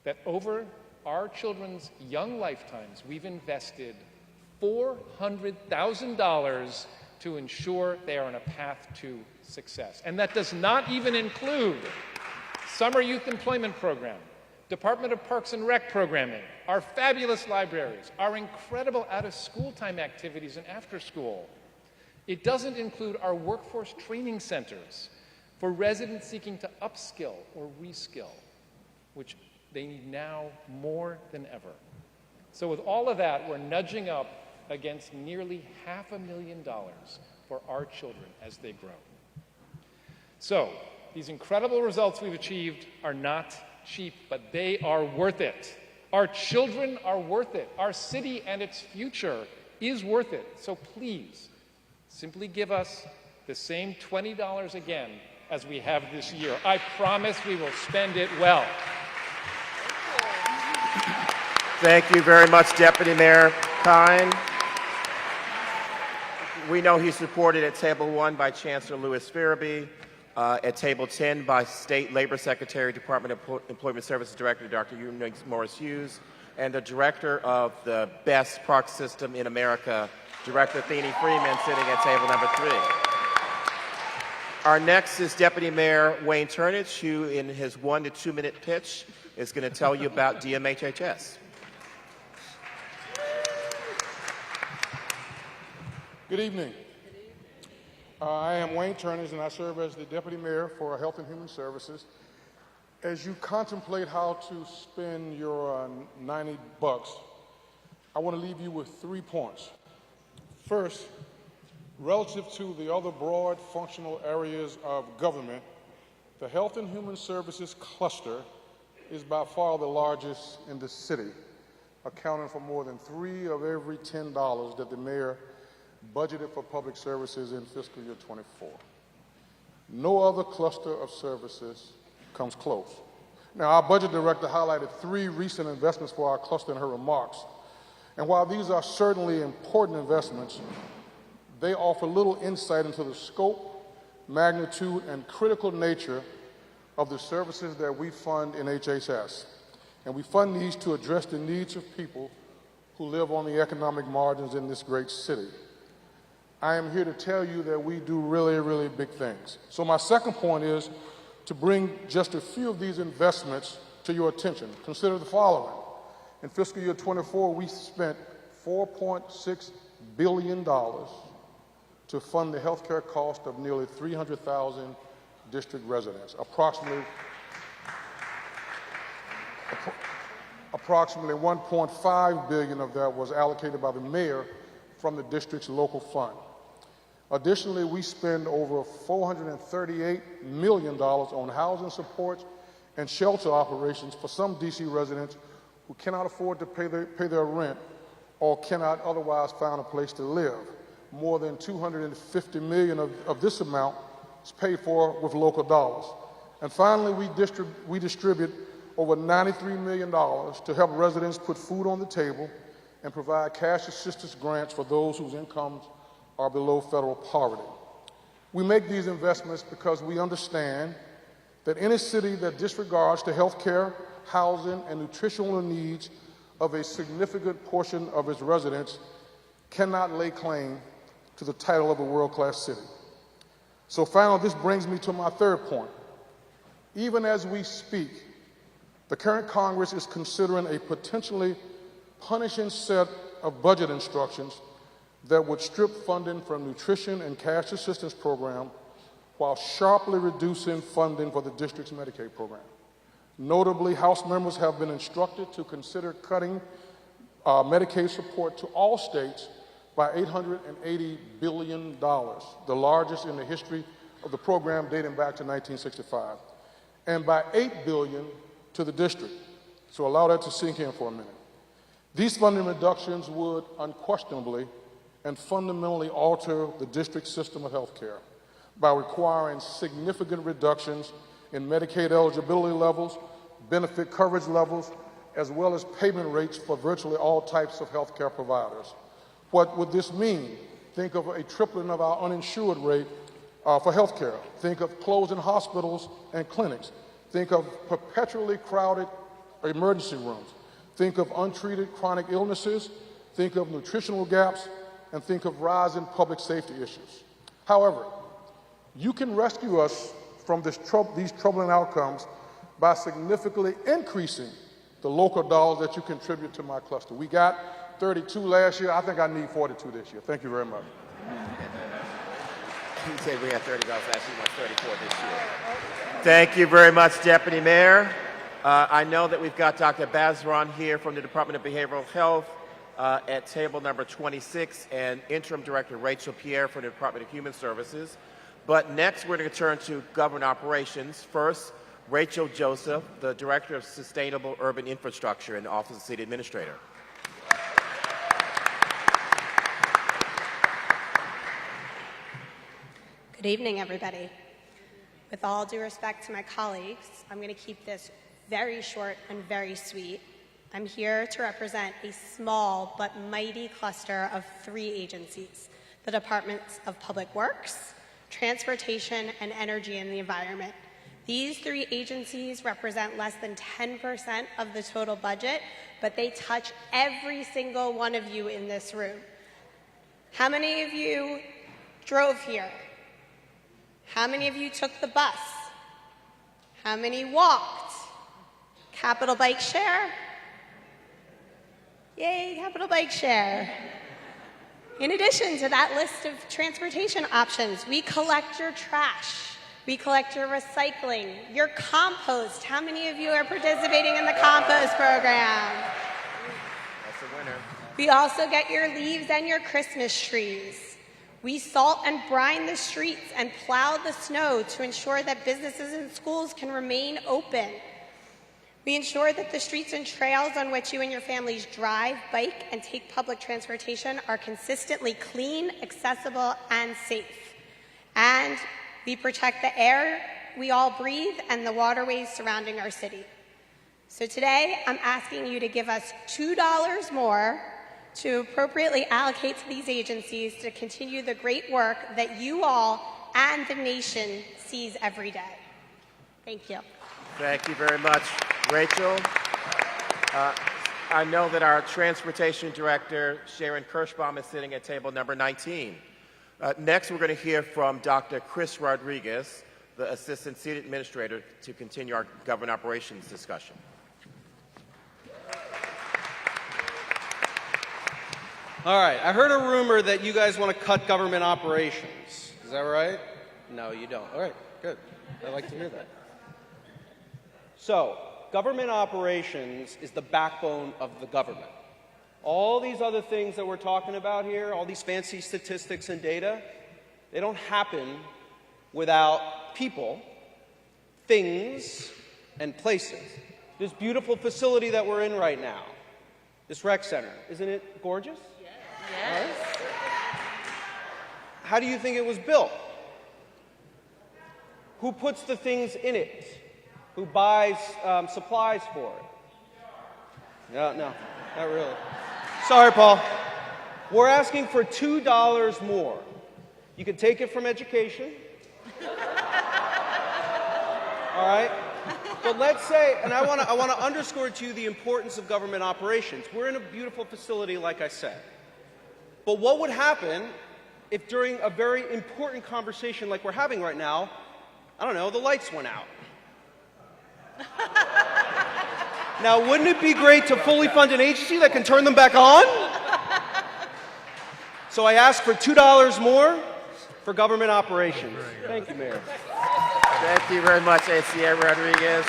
that over our children's young lifetimes, we've invested $400,000 to ensure they are on a path to success. And that does not even include Summer Youth Employment Program, Department of Parks and Rec programming, our fabulous libraries, our incredible out-of-school time activities and after school. It doesn't include our workforce training centers for residents seeking to upskill or reskill, which they need now more than ever. So with all of that, we're nudging up against nearly $500,000 for our children as they grow. So these incredible results we've achieved are not cheap, but they are worth it. Our children are worth it. Our city and its future is worth it. So please, simply give us the same $20 again as we have this year. I promise we will spend it well. Thank you very much, Deputy Mayor Kine. we know he's supported at Table 1 by Chancellor Louis Farabee, at Table 10 by State Labor Secretary, Department of Employment Services Director, Dr. Eunice Morris Hughes, and the Director of the best park system in America, Director Athene Freeman, sitting at table number 3. Our next is Deputy Mayor Wayne Turnage, who in his 1 to 2 minute pitch is going to tell you about DMHHS. Good evening. I am Wayne Turnage, and I serve as the Deputy Mayor for Health and Human Services. As you contemplate how to spend your $90, I want to leave you with 3 points. First, relative to the other broad functional areas of government, the Health and Human Services cluster is by far the largest in the city, accounting for more than 3 of every $10 that the mayor budgeted for public services in fiscal year 24. No other cluster of services comes close. Now, our budget director highlighted 3 recent investments for our cluster in her remarks. And while these are certainly important investments, they offer little insight into the scope, magnitude, and critical nature of the services that we fund in HHS. And we fund these to address the needs of people who live on the economic margins in this great city. I am here to tell you that we do really, really big things. So my second point is to bring just a few of these investments to your attention. Consider the following. In fiscal year 24, we spent $4.6 billion to fund the health care cost of nearly 300,000 district residents. Approximately $1.5 billion of that was allocated by the mayor from the district's local fund. Additionally, we spend over $438 million on housing supports and shelter operations for some DC residents who cannot afford to pay their rent or cannot otherwise find a place to live. More than $250 million of this amount is paid for with local dollars. And finally, we distribute over $93 million to help residents put food on the table and provide cash assistance grants for those whose incomes are below federal poverty. We make these investments because we understand that any city that disregards the health care, housing, and nutritional needs of a significant portion of its residents cannot lay claim to the title of a world-class city. So finally, this brings me to my third point. Even as we speak, the current Congress is considering a potentially punishing set of budget instructions that would strip funding from nutrition and cash assistance program while sharply reducing funding for the district's Medicaid program. Notably, House members have been instructed to consider cutting Medicaid support to all states by $880 billion, the largest in the history of the program dating back to 1965, and by $8 billion to the district. So allow that to sink in for a minute. These funding reductions would unquestionably and fundamentally alter the district system of health care by requiring significant reductions in Medicaid eligibility levels, benefit coverage levels, as well as payment rates for virtually all types of health care providers. What would this mean? Think of a tripling of our uninsured rate for health care. Think of closing hospitals and clinics. Think of perpetually crowded emergency rooms. Think of untreated chronic illnesses. Think of nutritional gaps, and think of rising public safety issues. However, you can rescue us from these troubling outcomes by significantly increasing the local dollars that you contribute to my cluster. We got 32 last year. I think I need 42 this year. Thank you very much. He said we had $30 last year, we want 34 this year. Thank you very much, Deputy Mayor. I know that we've got Dr. Bazran here from the Department of Behavioral Health at table number 26, and Interim Director Rachel Pierre from the Department of Human Services. But next, we're going to turn to government operations. First, Rachel Joseph, the Director of Sustainable Urban Infrastructure in the Office of the City Administrator. Good evening, everybody. With all due respect to my colleagues, I'm going to keep this very short and very sweet. I'm here to represent a small but mighty cluster of 3 agencies, the Departments of Public Works, Transportation, and Energy and the Environment. These three agencies represent less than 10% of the total budget, but they touch every single one of you in this room. How many of you drove here? How many of you took the bus? How many walked? Capital Bike Share? Yay, Capital Bike Share. In addition to that list of transportation options, we collect your trash. We collect your recycling, your compost. How many of you are participating in the compost program? That's a winner. We also get your leaves and your Christmas trees. We salt and brine the streets and plow the snow to ensure that businesses and schools can remain open. We ensure that the streets and trails on which you and your families drive, bike, and take public transportation are consistently clean, accessible, and safe. And we protect the air we all breathe and the waterways surrounding our city. So today, I'm asking you to give us $2 more to appropriately allocate to these agencies to continue the great work that you all and the nation sees every day. Thank you. Thank you very much, Rachel. I know that our Transportation Director, Sharon Kirschbaum, is sitting at table number 19. Next, we're going to hear from Dr. Chris Rodriguez, the Assistant City Administrator, to continue our government operations discussion. All right, I heard a rumor that you guys want to cut government operations. Is that right? No, you don't. All right, good. I'd like to hear that. So, government operations is the backbone of the government. All these other things that we're talking about here, all these fancy statistics and data, they don't happen without people, things, and places. This beautiful facility that we're in right now, this rec center, isn't it gorgeous? Yes. Right? How do you think it was built? Who puts the things in it? Who buys supplies for it? No, not really. Sorry, Paul. We're asking for $2 more. You can take it from education. All right? But let's say, and I want to underscore to you the importance of government operations. We're in a beautiful facility, like I said. But what would happen if during a very important conversation like we're having right now, I don't know, the lights went out? Now, wouldn't it be great to fully fund an agency that can turn them back on? So I ask for $2 more for government operations. Thank you, Mayor. Thank you very much, ACA Rodriguez.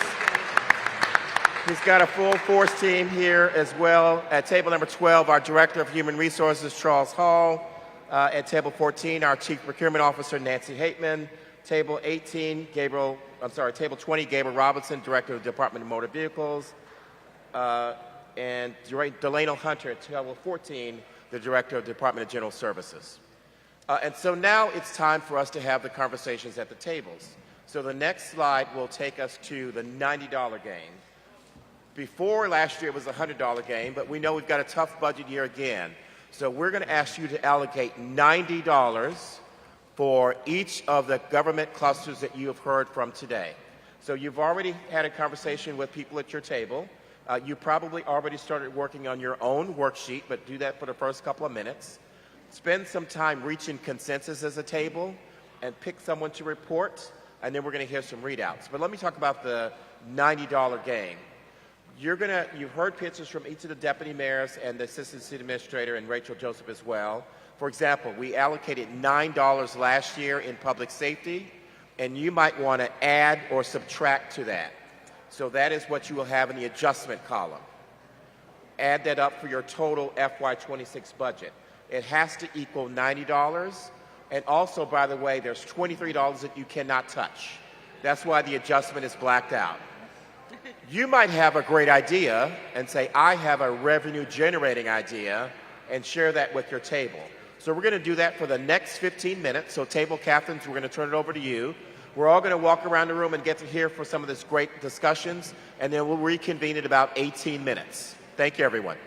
He's got a full force team here as well. At table number 12, our Director of Human Resources, Charles Hall. At table 14, our Chief Procurement Officer, Nancy Hateman. Table 20, Gabriel Robinson, Director of the Department of Motor Vehicles. And Delano Hunter at table 14, the Director of the Department of General Services. And so now it's time for us to have the conversations at the tables. So the next slide will take us to the $90 game. Before last year it was a $100 game, but we know we've got a tough budget year again. So we're going to ask you to allocate $90 for each of the government clusters that you have heard from today. So you've already had a conversation with people at your table. You probably already started working on your own worksheet, but do that for the first couple of minutes. Spend some time reaching consensus as a table and pick someone to report, and then we're going to hear some readouts. But let me talk about the $90 game. You've heard pitches from each of the deputy mayors and the assistant city administrator and Rachel Joseph as well. For example, we allocated $9 last year in public safety, and you might want to add or subtract to that. So that is what you will have in the adjustment column. Add that up for your total FY26 budget. It has to equal $90. And also, by the way, there's $23 that you cannot touch. That's why the adjustment is blacked out. You might have a great idea and say, I have a revenue-generating idea, and share that with your table. So we're going to do that for the next 15 minutes. So table captains, we're going to turn it over to you. We're all going to walk around the room and get to hear for some of this great discussions, and then we'll reconvene in about 18 minutes. Thank you, everyone.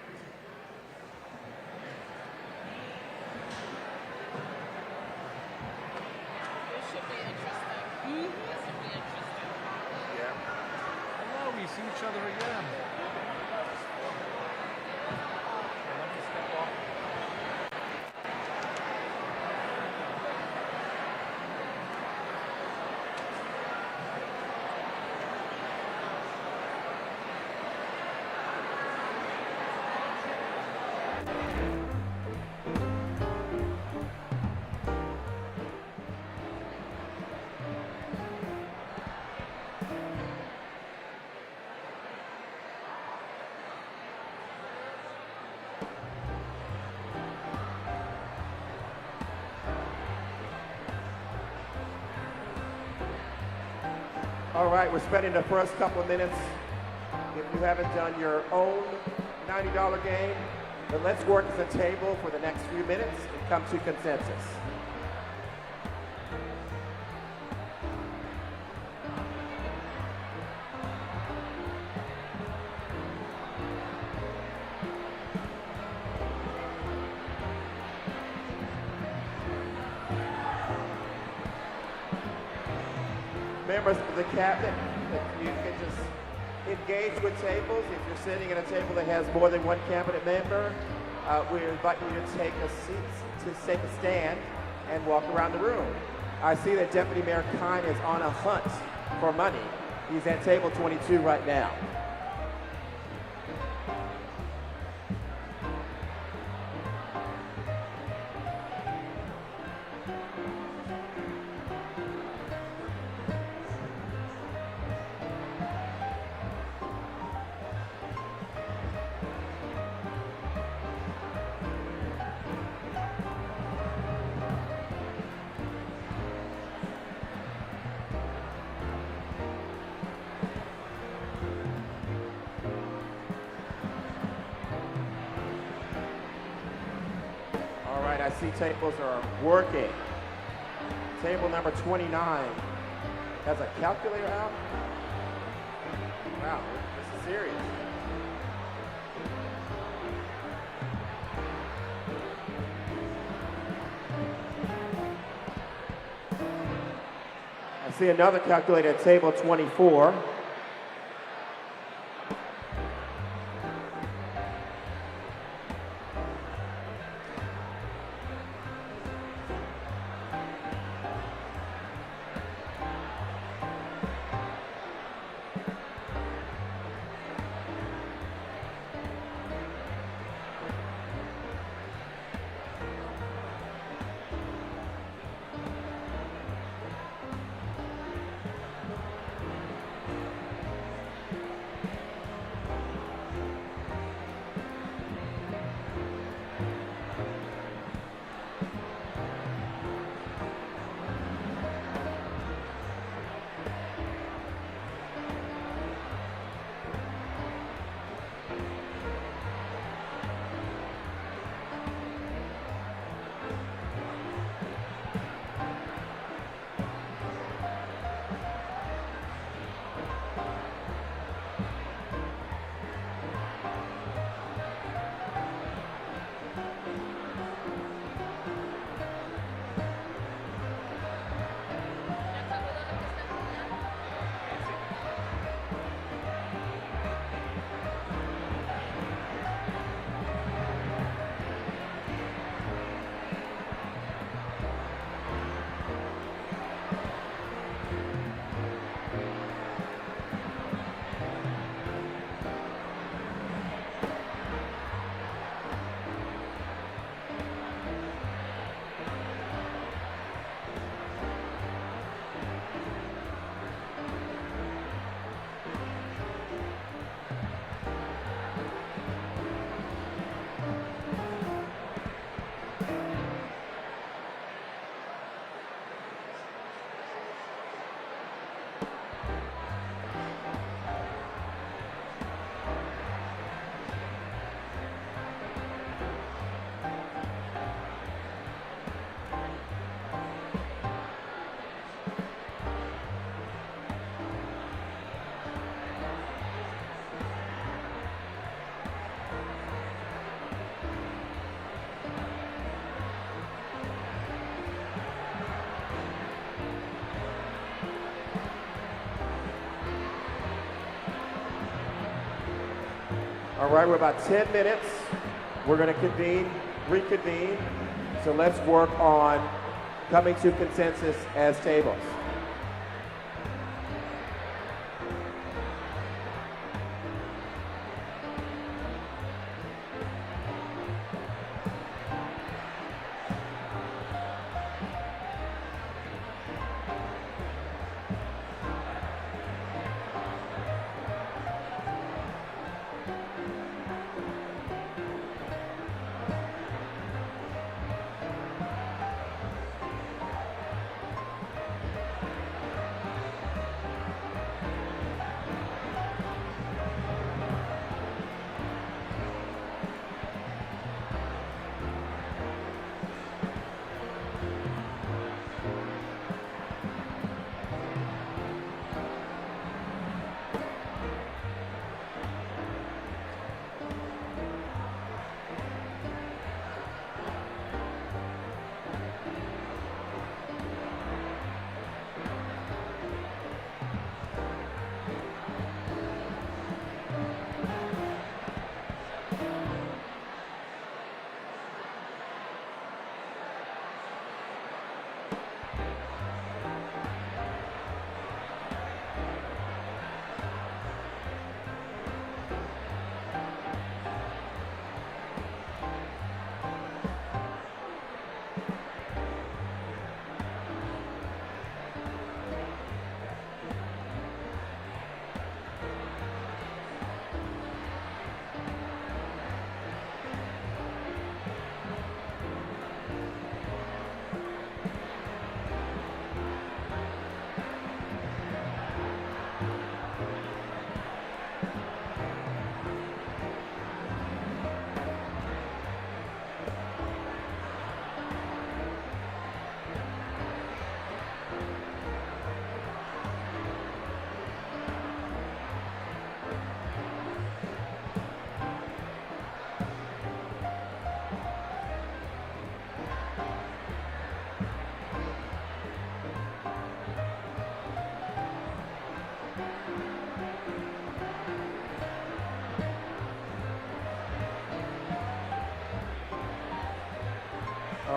All right, we're spending the first couple of minutes. If you haven't done your own $90 game, then let's work as a table for the next few minutes and come to consensus. Members of the cabinet, if you can just engage with tables. If you're sitting at a table that has more than one cabinet member, we invite you to take a seat, to take a stand and walk around the room. I see that Deputy Mayor Kine is on a hunt for money. He's at table 22 right now. I see tables are working. Table number 29 has a calculator out. Wow, this is serious. I see another calculator at table 24. All right, we're about 10 minutes. We're going to reconvene. So let's work on coming to consensus as tables.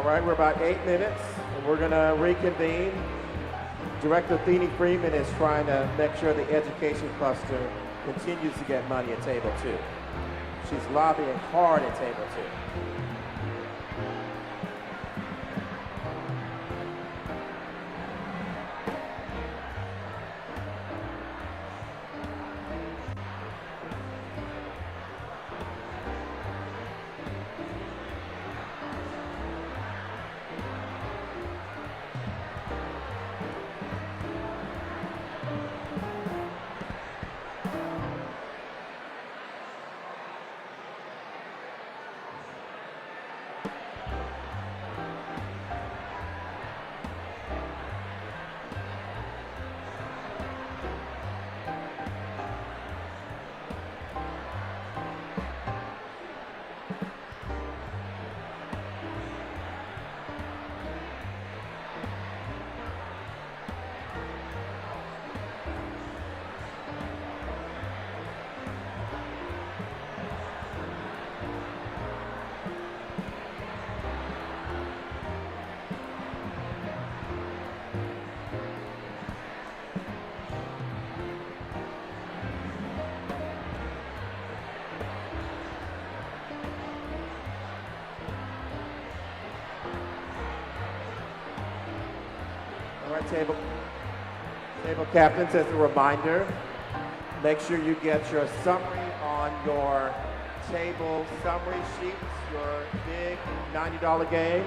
All right, we're about 8 minutes, and we're going to reconvene. Director Thenie Freeman is trying to make sure the education cluster continues to get money at Table 2. She's lobbying hard at Table 2. All right, table captains, as a reminder, make sure you get your summary on your table summary sheets, your big $90 game.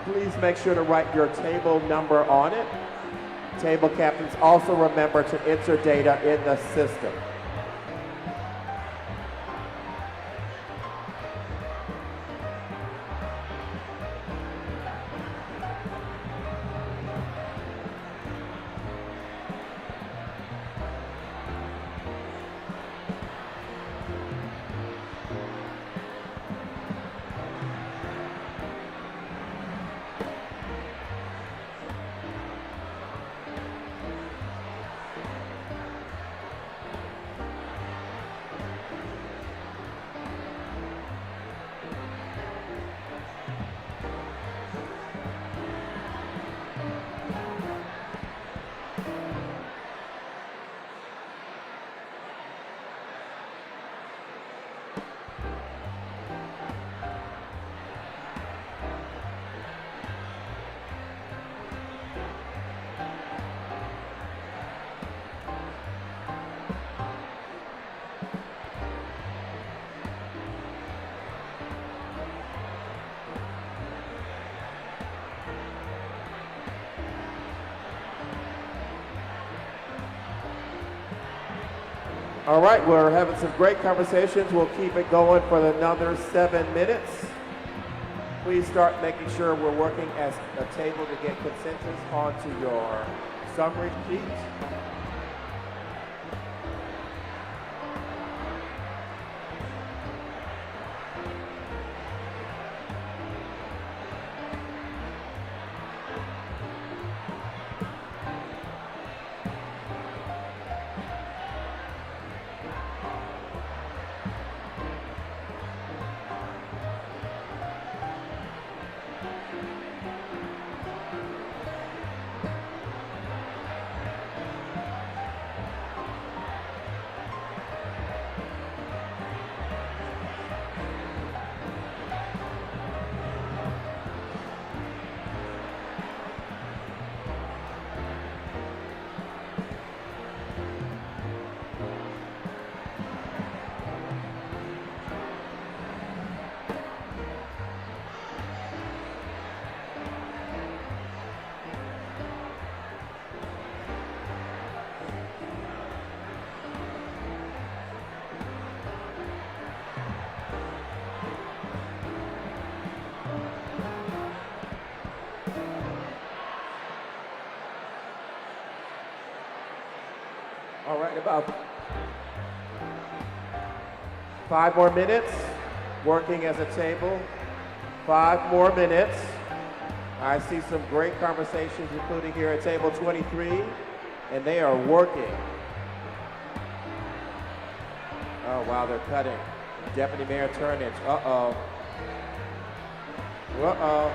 Please make sure to write your table number on it. Table captains, also remember to enter data in the system. All right, we're having some great conversations. We'll keep it going for another 7 minutes. Please start making sure we're working as a table to get consensus onto your summary sheet. All right, about 5 more minutes, working as a table. 5 more minutes. I see some great conversations, including here at table 23, and they are working. Oh, wow, they're cutting. Deputy Mayor Turnage, uh-oh. Uh-oh.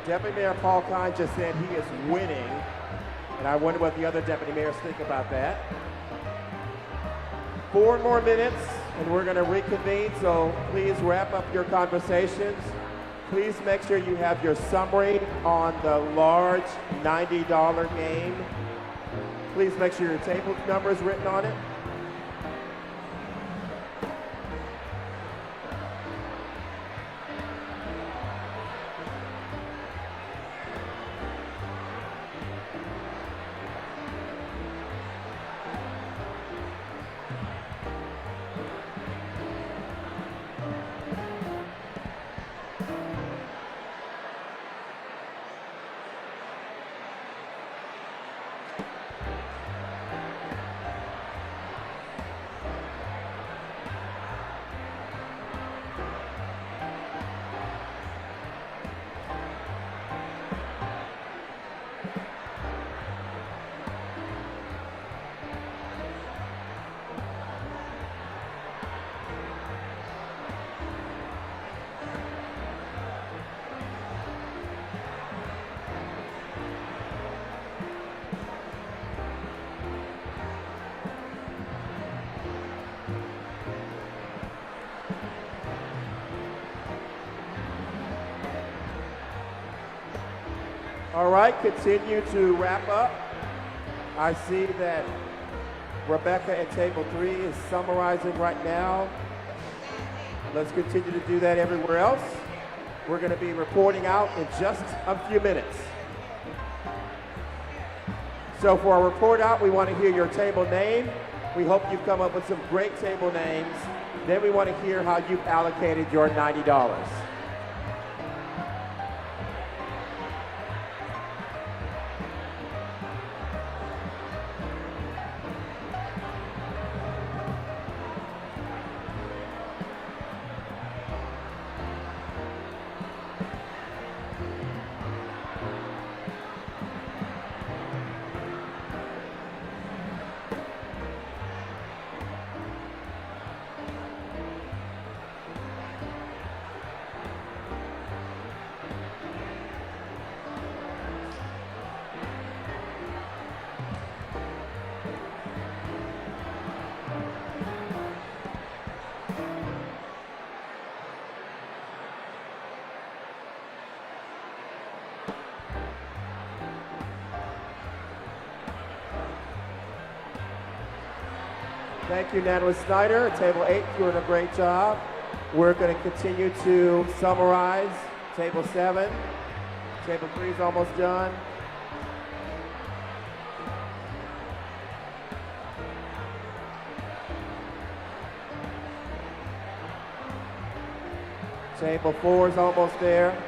Deputy Mayor Paul Kine just said he is winning, and I wonder what the other deputy mayors think about that. 4 more minutes, and we're going to reconvene, so please wrap up your conversations. Please make sure you have your summary on the large $90 game. Please make sure your table number is written on it. All right, continue to wrap up. I see that Rebecca at table 3 is summarizing right now. Let's continue to do that everywhere else. We're going to be reporting out in just a few minutes. So for our report out, we want to hear your table name. We hope you've come up with some great table names. Then we want to hear how you've allocated your $90. Thank you, Natalie Snyder. Table 8, doing a great job. We're going to continue to summarize. Table 7. Table 3 is almost done. Table 4 is almost there.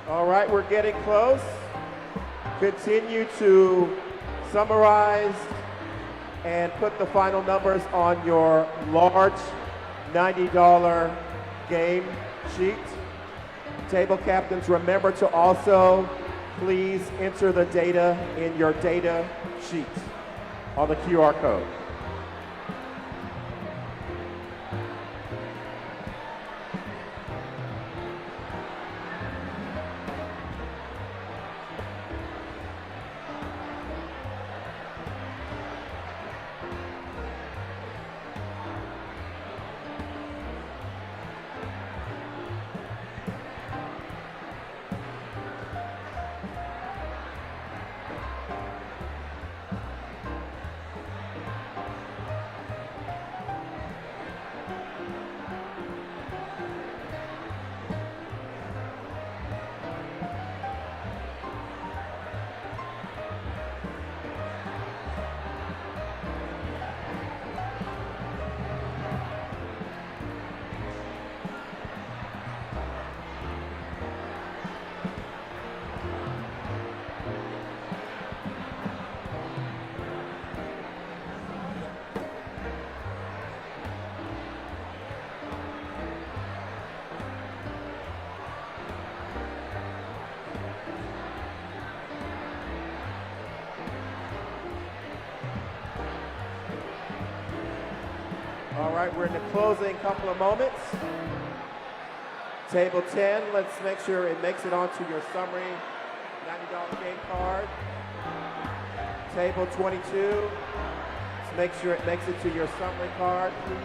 All right, we're getting close. Continue to summarize and put the final numbers on your large $90 game sheet. Table captains, remember to also please enter the data in your data sheet on the QR code. All right, we're in the closing couple of moments. Table 10, let's make sure it makes it onto your summary $90 game card. Table 22, let's make sure it makes it to your summary card, please.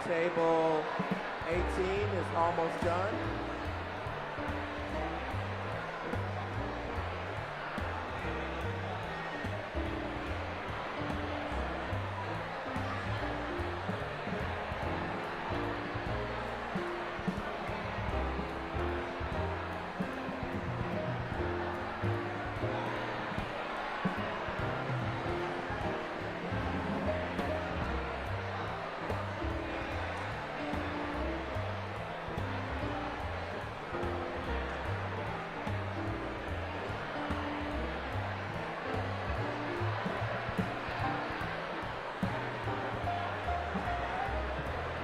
Table 18 is almost done.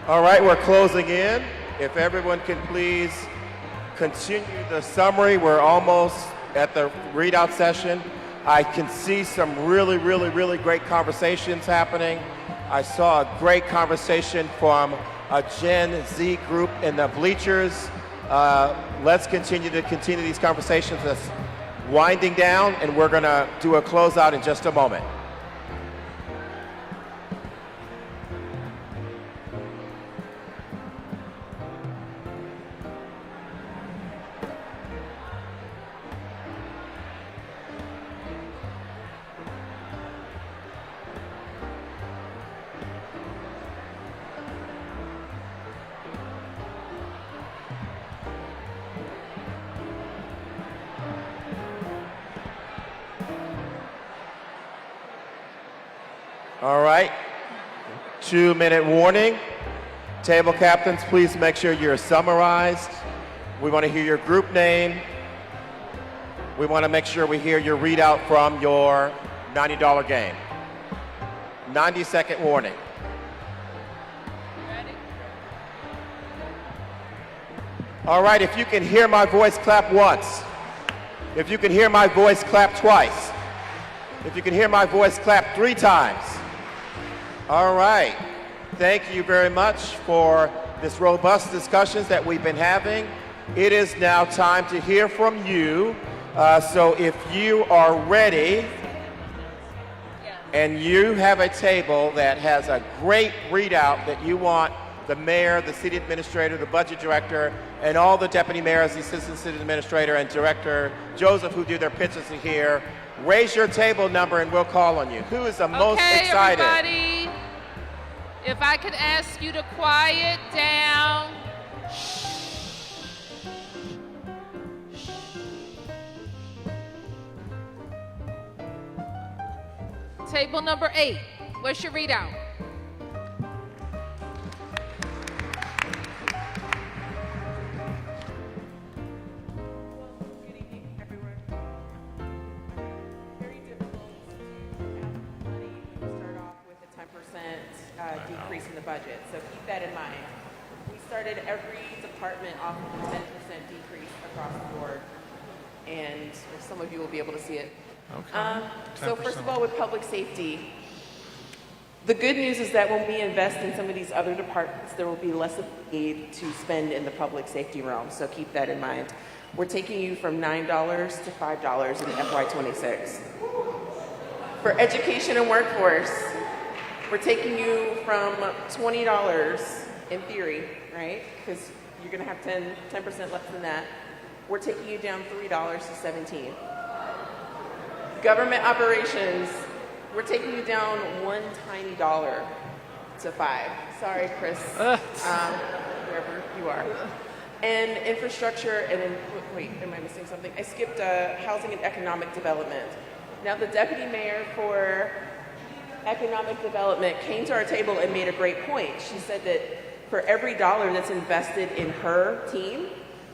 All right, we're closing in. If everyone can please continue the summary. We're almost at the readout session. I can see some really great conversations happening. I saw a great conversation from a Gen Z group in the bleachers. Let's continue these conversations. That's winding down, and we're gonna do a closeout in just a moment. All right, 2-minute warning. Table captains, please make sure you're summarized. We want to hear your group name. We want to make sure we hear your readout from your $90 game. 90-second warning. Ready? All right, if you can hear my voice, clap once. If you can hear my voice, clap twice. If you can hear my voice, clap 3 times. All right. Thank you very much for this robust discussions that we've been having. It is now time to hear from you. So if you are ready and you have a table that has a great readout that you want the mayor, the city administrator, the budget director, and all the deputy mayors, the assistant city administrator, and director Joseph who do their pitches here, raise your table number and we'll call on you. Who is the most excited? Everybody, if I could ask you to quiet down. Table number 8, what's your readout? decrease in the budget. So keep that in mind. We started every department off with a 10% decrease across the board. And some of you will be able to see it. Okay. So first of all, with public safety, the good news is that when we invest in some of these other departments, there will be less of a need to spend in the public safety realm. So keep that in mind. We're taking you from $9 to $5 in FY26. For education and workforce, we're taking you from $20 in theory, right? Because you're going to have 10% less than that. We're taking you down $3 to $17. Government operations, we're taking you down one tiny dollar to $5. Sorry, Chris, wherever you are. And infrastructure, and then, wait, am I missing something? I skipped housing and economic development. Now, the deputy mayor for economic development came to our table and made a great point. She said that for every dollar that's invested in her team,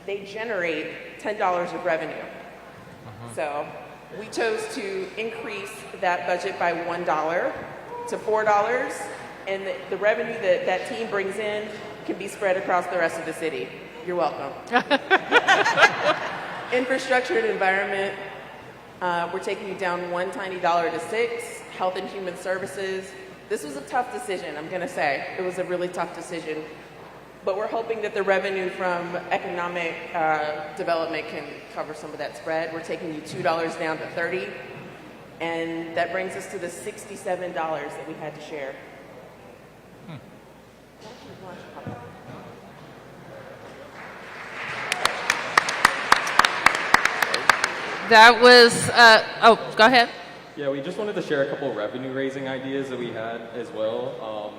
they generate $10 of revenue. So we chose to increase that budget by $1 to $4, and the revenue that that team brings in can be spread across the rest of the city. You're welcome. Infrastructure and environment, we're taking you down one tiny dollar to $6. Health and human services, this was a tough decision, I'm going to say. It was a really tough decision. But we're hoping that the revenue from economic development can cover some of that spread. We're taking you $2 down to $30, and that brings us to the $67 that we had to share. That was, oh, go ahead. Yeah, we just wanted to share a couple of revenue-raising ideas that we had as well.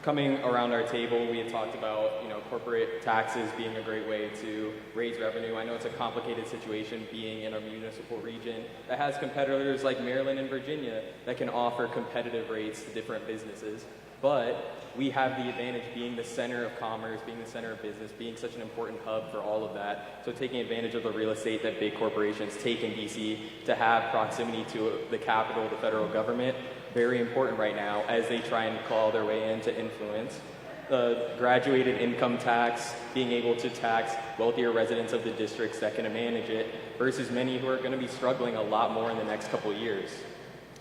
Coming around our table, we had talked about, corporate taxes being a great way to raise revenue. I know it's a complicated situation being in a municipal region that has competitors like Maryland and Virginia that can offer competitive rates to different businesses. But we have the advantage being the center of commerce, being the center of business, being such an important hub for all of that. So taking advantage of the real estate that big corporations take in DC to have proximity to the capital, the federal government, very important right now as they try and claw their way into influence. The graduated income tax, being able to tax wealthier residents of the districts that can manage it versus many who are going to be struggling a lot more in the next couple of years.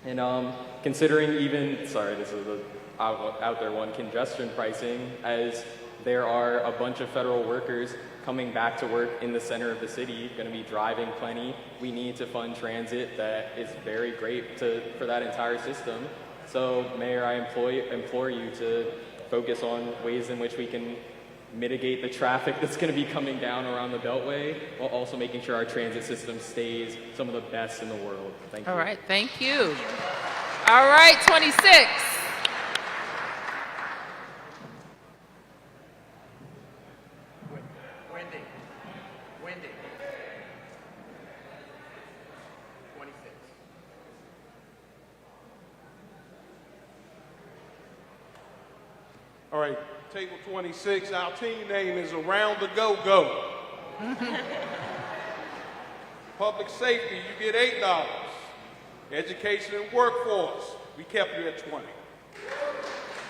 And considering even, sorry, this is a out there one, congestion pricing, as there are a bunch of federal workers coming back to work in the center of the city, going to be driving plenty. We need to fund transit that is very great for that entire system. So, Mayor, I implore you to focus on ways in which we can mitigate the traffic that's going to be coming down around the Beltway, while also making sure our transit system stays some of the best in the world. Thank you. All right, thank you. All right, 26. Wendy. 26. All right, table 26, our team name is Around the Go-Go. Public safety, you get $8. Education and workforce, we kept you at 20.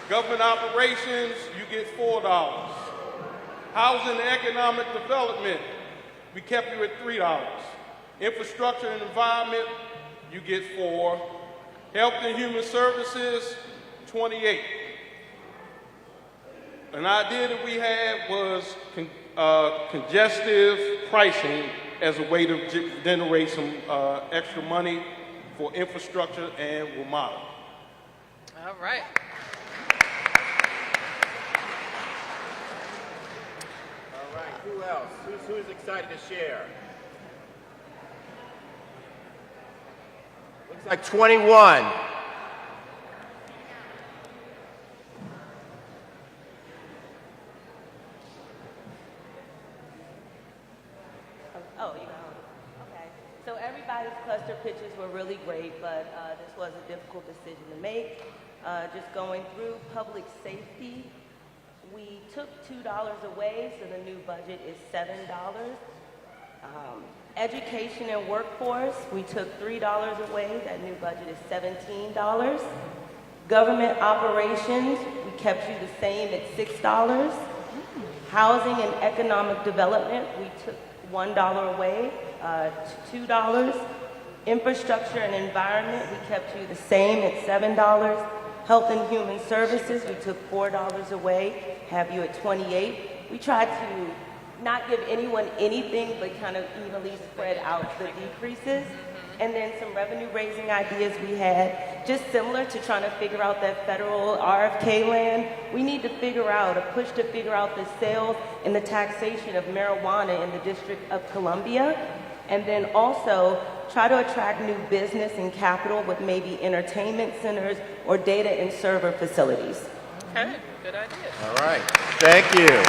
Government operations, you get $4. Housing and economic development, we kept you at $3. Infrastructure and environment, you get $4. Health and human services, $28. An idea that we had was congestive pricing as a way to generate some extra money for infrastructure and remodel. All right. All right, who else? Who's excited to share? Looks like 21. Oh, you know. Okay. So everybody's cluster pitches were really great, but this was a difficult decision to make. Just going through public safety, we took $2 away, so the new budget is $7. Education and workforce, we took $3 away, that new budget is $17. Government operations, we kept you the same at $6. Housing and economic development, we took $1 away to $2. Infrastructure and environment, we kept you the same at $7. Health and human services, we took $4 away, have you at 28. We tried to not give anyone anything, but kind of evenly spread out the decreases. And then some revenue raising ideas we had, just similar to trying to figure out that federal RFK land. We need to figure out, a push to figure out the sales and the taxation of marijuana in the District of Columbia. And then also try to attract new business and capital with maybe entertainment centers or data and server facilities. Okay, good idea. All right, thank you.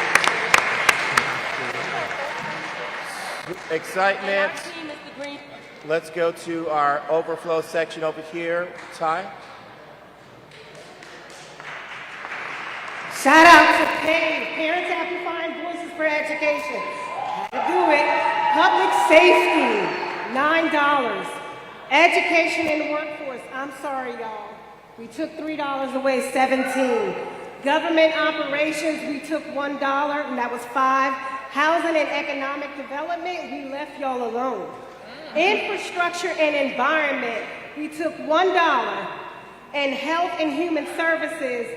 Excitement. Mr. Green. Let's go to our overflow section over here. Ty? Shout out to PAVE, Parents Amplifying Voices for Education. Had to do it. Public safety, $9. Education in the workforce, I'm sorry, y'all. We took $3 away, 17. Government operations, we took $1, and that was 5. Housing and economic development, we left y'all alone. Infrastructure and environment, we took $1. And health and human services,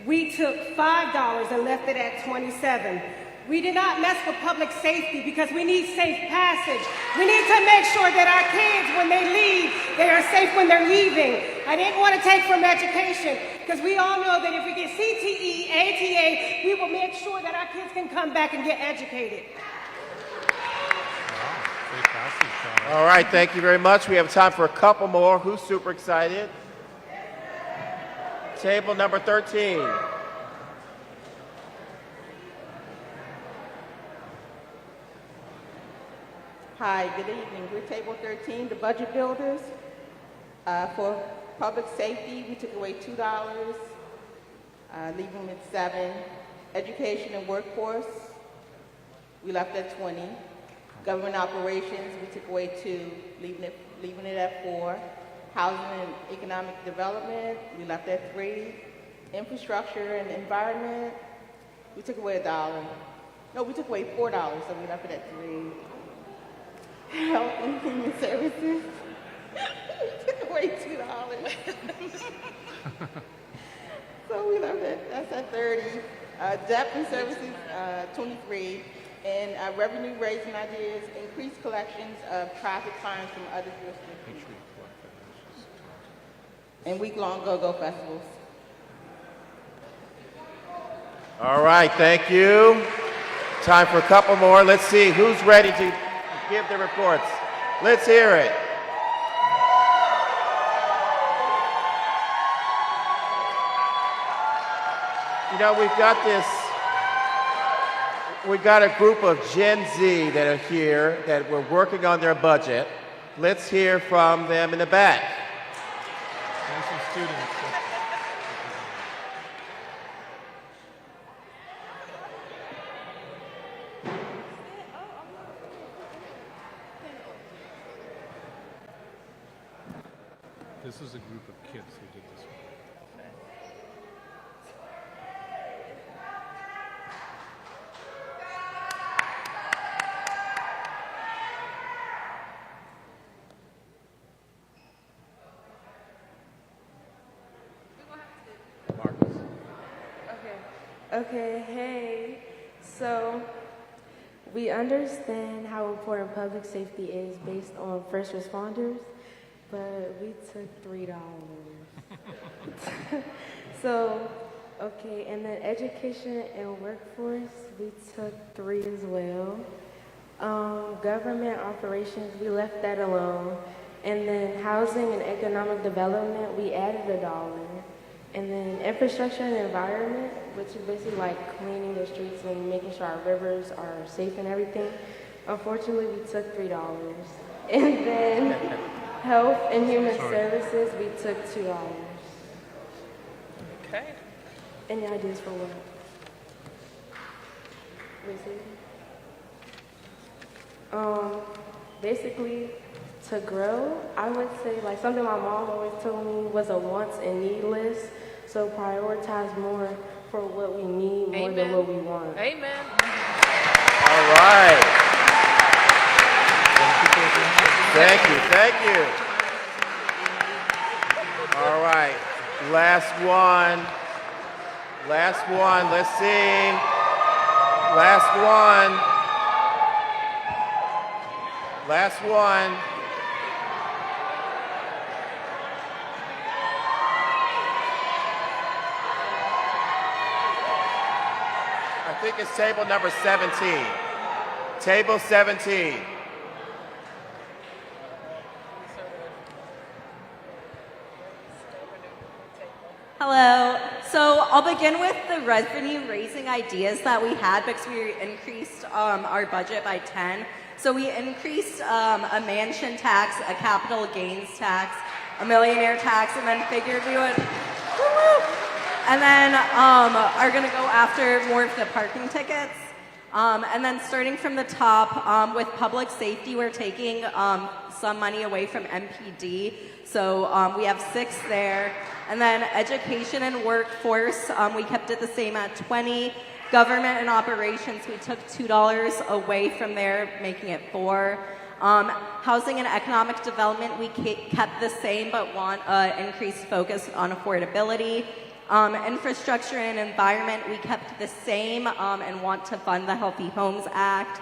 we took $5 and left it at 27. We did not mess with public safety because we need safe passage. We need to make sure that our kids, when they leave, they are safe when they're leaving. I didn't want to take from education because we all know that if we get CTE, ATA, we will make sure that our kids can come back and get educated. All right, thank you very much. We have time for a couple more. Who's super excited? Table number 13. Hi, good evening. We're table 13, the budget builders. For public safety, we took away $2, leaving them at 7. Education and workforce, we left at 20. Government operations, we took away 2, leaving it at 4. Housing and economic development, we left at 3. Infrastructure and environment, we took away $1. No, we took away $4, so we left it at 3. Health and human services, we took away $2. So we left it, that's at 30. Debt and services, 23. And revenue raising ideas, increased collections of traffic fines from other jurisdictions. And week-long go-go festivals. All right, thank you. Time for a couple more. Let's see who's ready to give the reports. Let's hear it. You know, we've got a group of Gen Z that are here that were working on their budget. Let's hear from them in the back. And some students. This is a group of kids who did this one. Okay, hey. So we understand how important public safety is based on first responders, but we took $3. So, okay, and then education and workforce, we took 3 as well. Government operations, we left that alone. And then housing and economic development, we added $1. And then infrastructure and environment, which is basically like cleaning the streets and making sure our rivers are safe and everything. Unfortunately, we took $3. And then health and human services, we took $2. Okay. Any ideas for what? Basically, to grow, I would say like something my mom always told me was a wants and need list. So prioritize more for what we need more Amen. than what we want. Amen. All right. Thank you. Thank you. All right. Last one. Last one. Let's see. Last one. Last one. I think it's table number 17. Table 17. Hello. So I'll begin with the revenue raising ideas that we had because we increased our budget by 10. So we increased a mansion tax, a capital gains tax, a millionaire tax, and then figured we would, and then are going to go after more of the parking tickets. And then starting from the top, with public safety, we're taking some money away from MPD. So we have 6 there. And then education and workforce, we kept it the same at 20. Government and operations, we took $2 away from there, making it 4. Housing and economic development, we kept the same, but want increased focus on affordability. Infrastructure and environment, we kept the same and want to fund the Healthy Homes Act.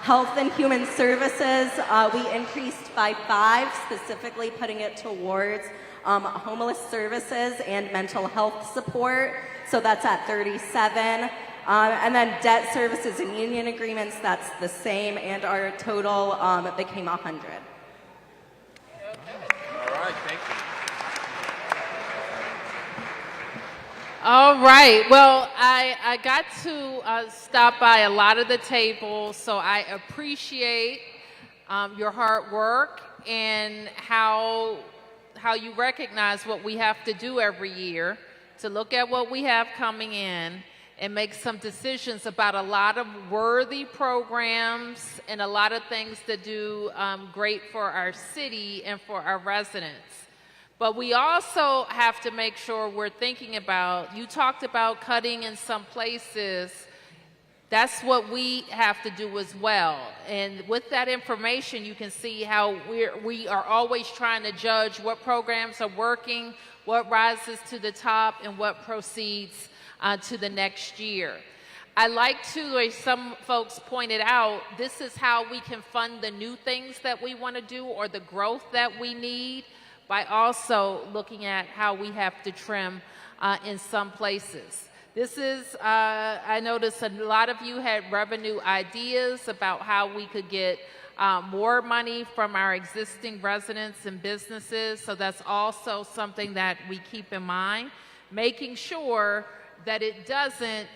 Health and Human Services, we increased by 5, specifically putting it towards homeless services and mental health support. So that's at 37. And then debt services and union agreements, that's the same, and our total became 100. All right, thank you. All right. Well, I got to stop by a lot of the tables, so I appreciate your hard work and how you recognize what we have to do every year to look at what we have coming in and make some decisions about a lot of worthy programs and a lot of things that do great for our city and for our residents. But we also have to make sure we're thinking about, you talked about cutting in some places, that's what we have to do as well. And with that information, you can see how we are always trying to judge what programs are working, what rises to the top, and what proceeds to the next year. I like to, as some folks pointed out, this is how we can fund the new things that we want to do or the growth that we need, by also looking at how we have to trim in some places. This is, I noticed a lot of you had revenue ideas about how we could get more money from our existing residents and businesses, so that's also something that we keep in mind, making sure that it doesn't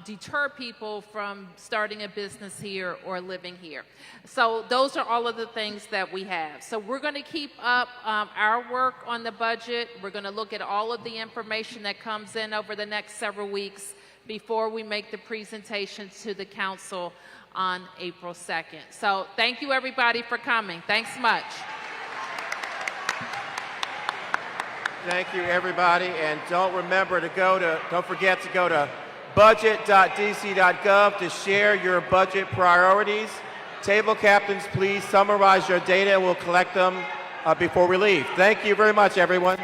deter people from starting a business here or living here. So those are all of the things that we have. So we're going to keep up our work on the budget. We're going to look at all of the information that comes in over the next several weeks before we make the presentations to the council on April 2nd. So thank you everybody for coming. Thanks much. Thank you, everybody. And don't forget to go to budget.dc.gov to share your budget priorities. Table captains, please summarize your data and we'll collect them before we leave. Thank you very much, everyone.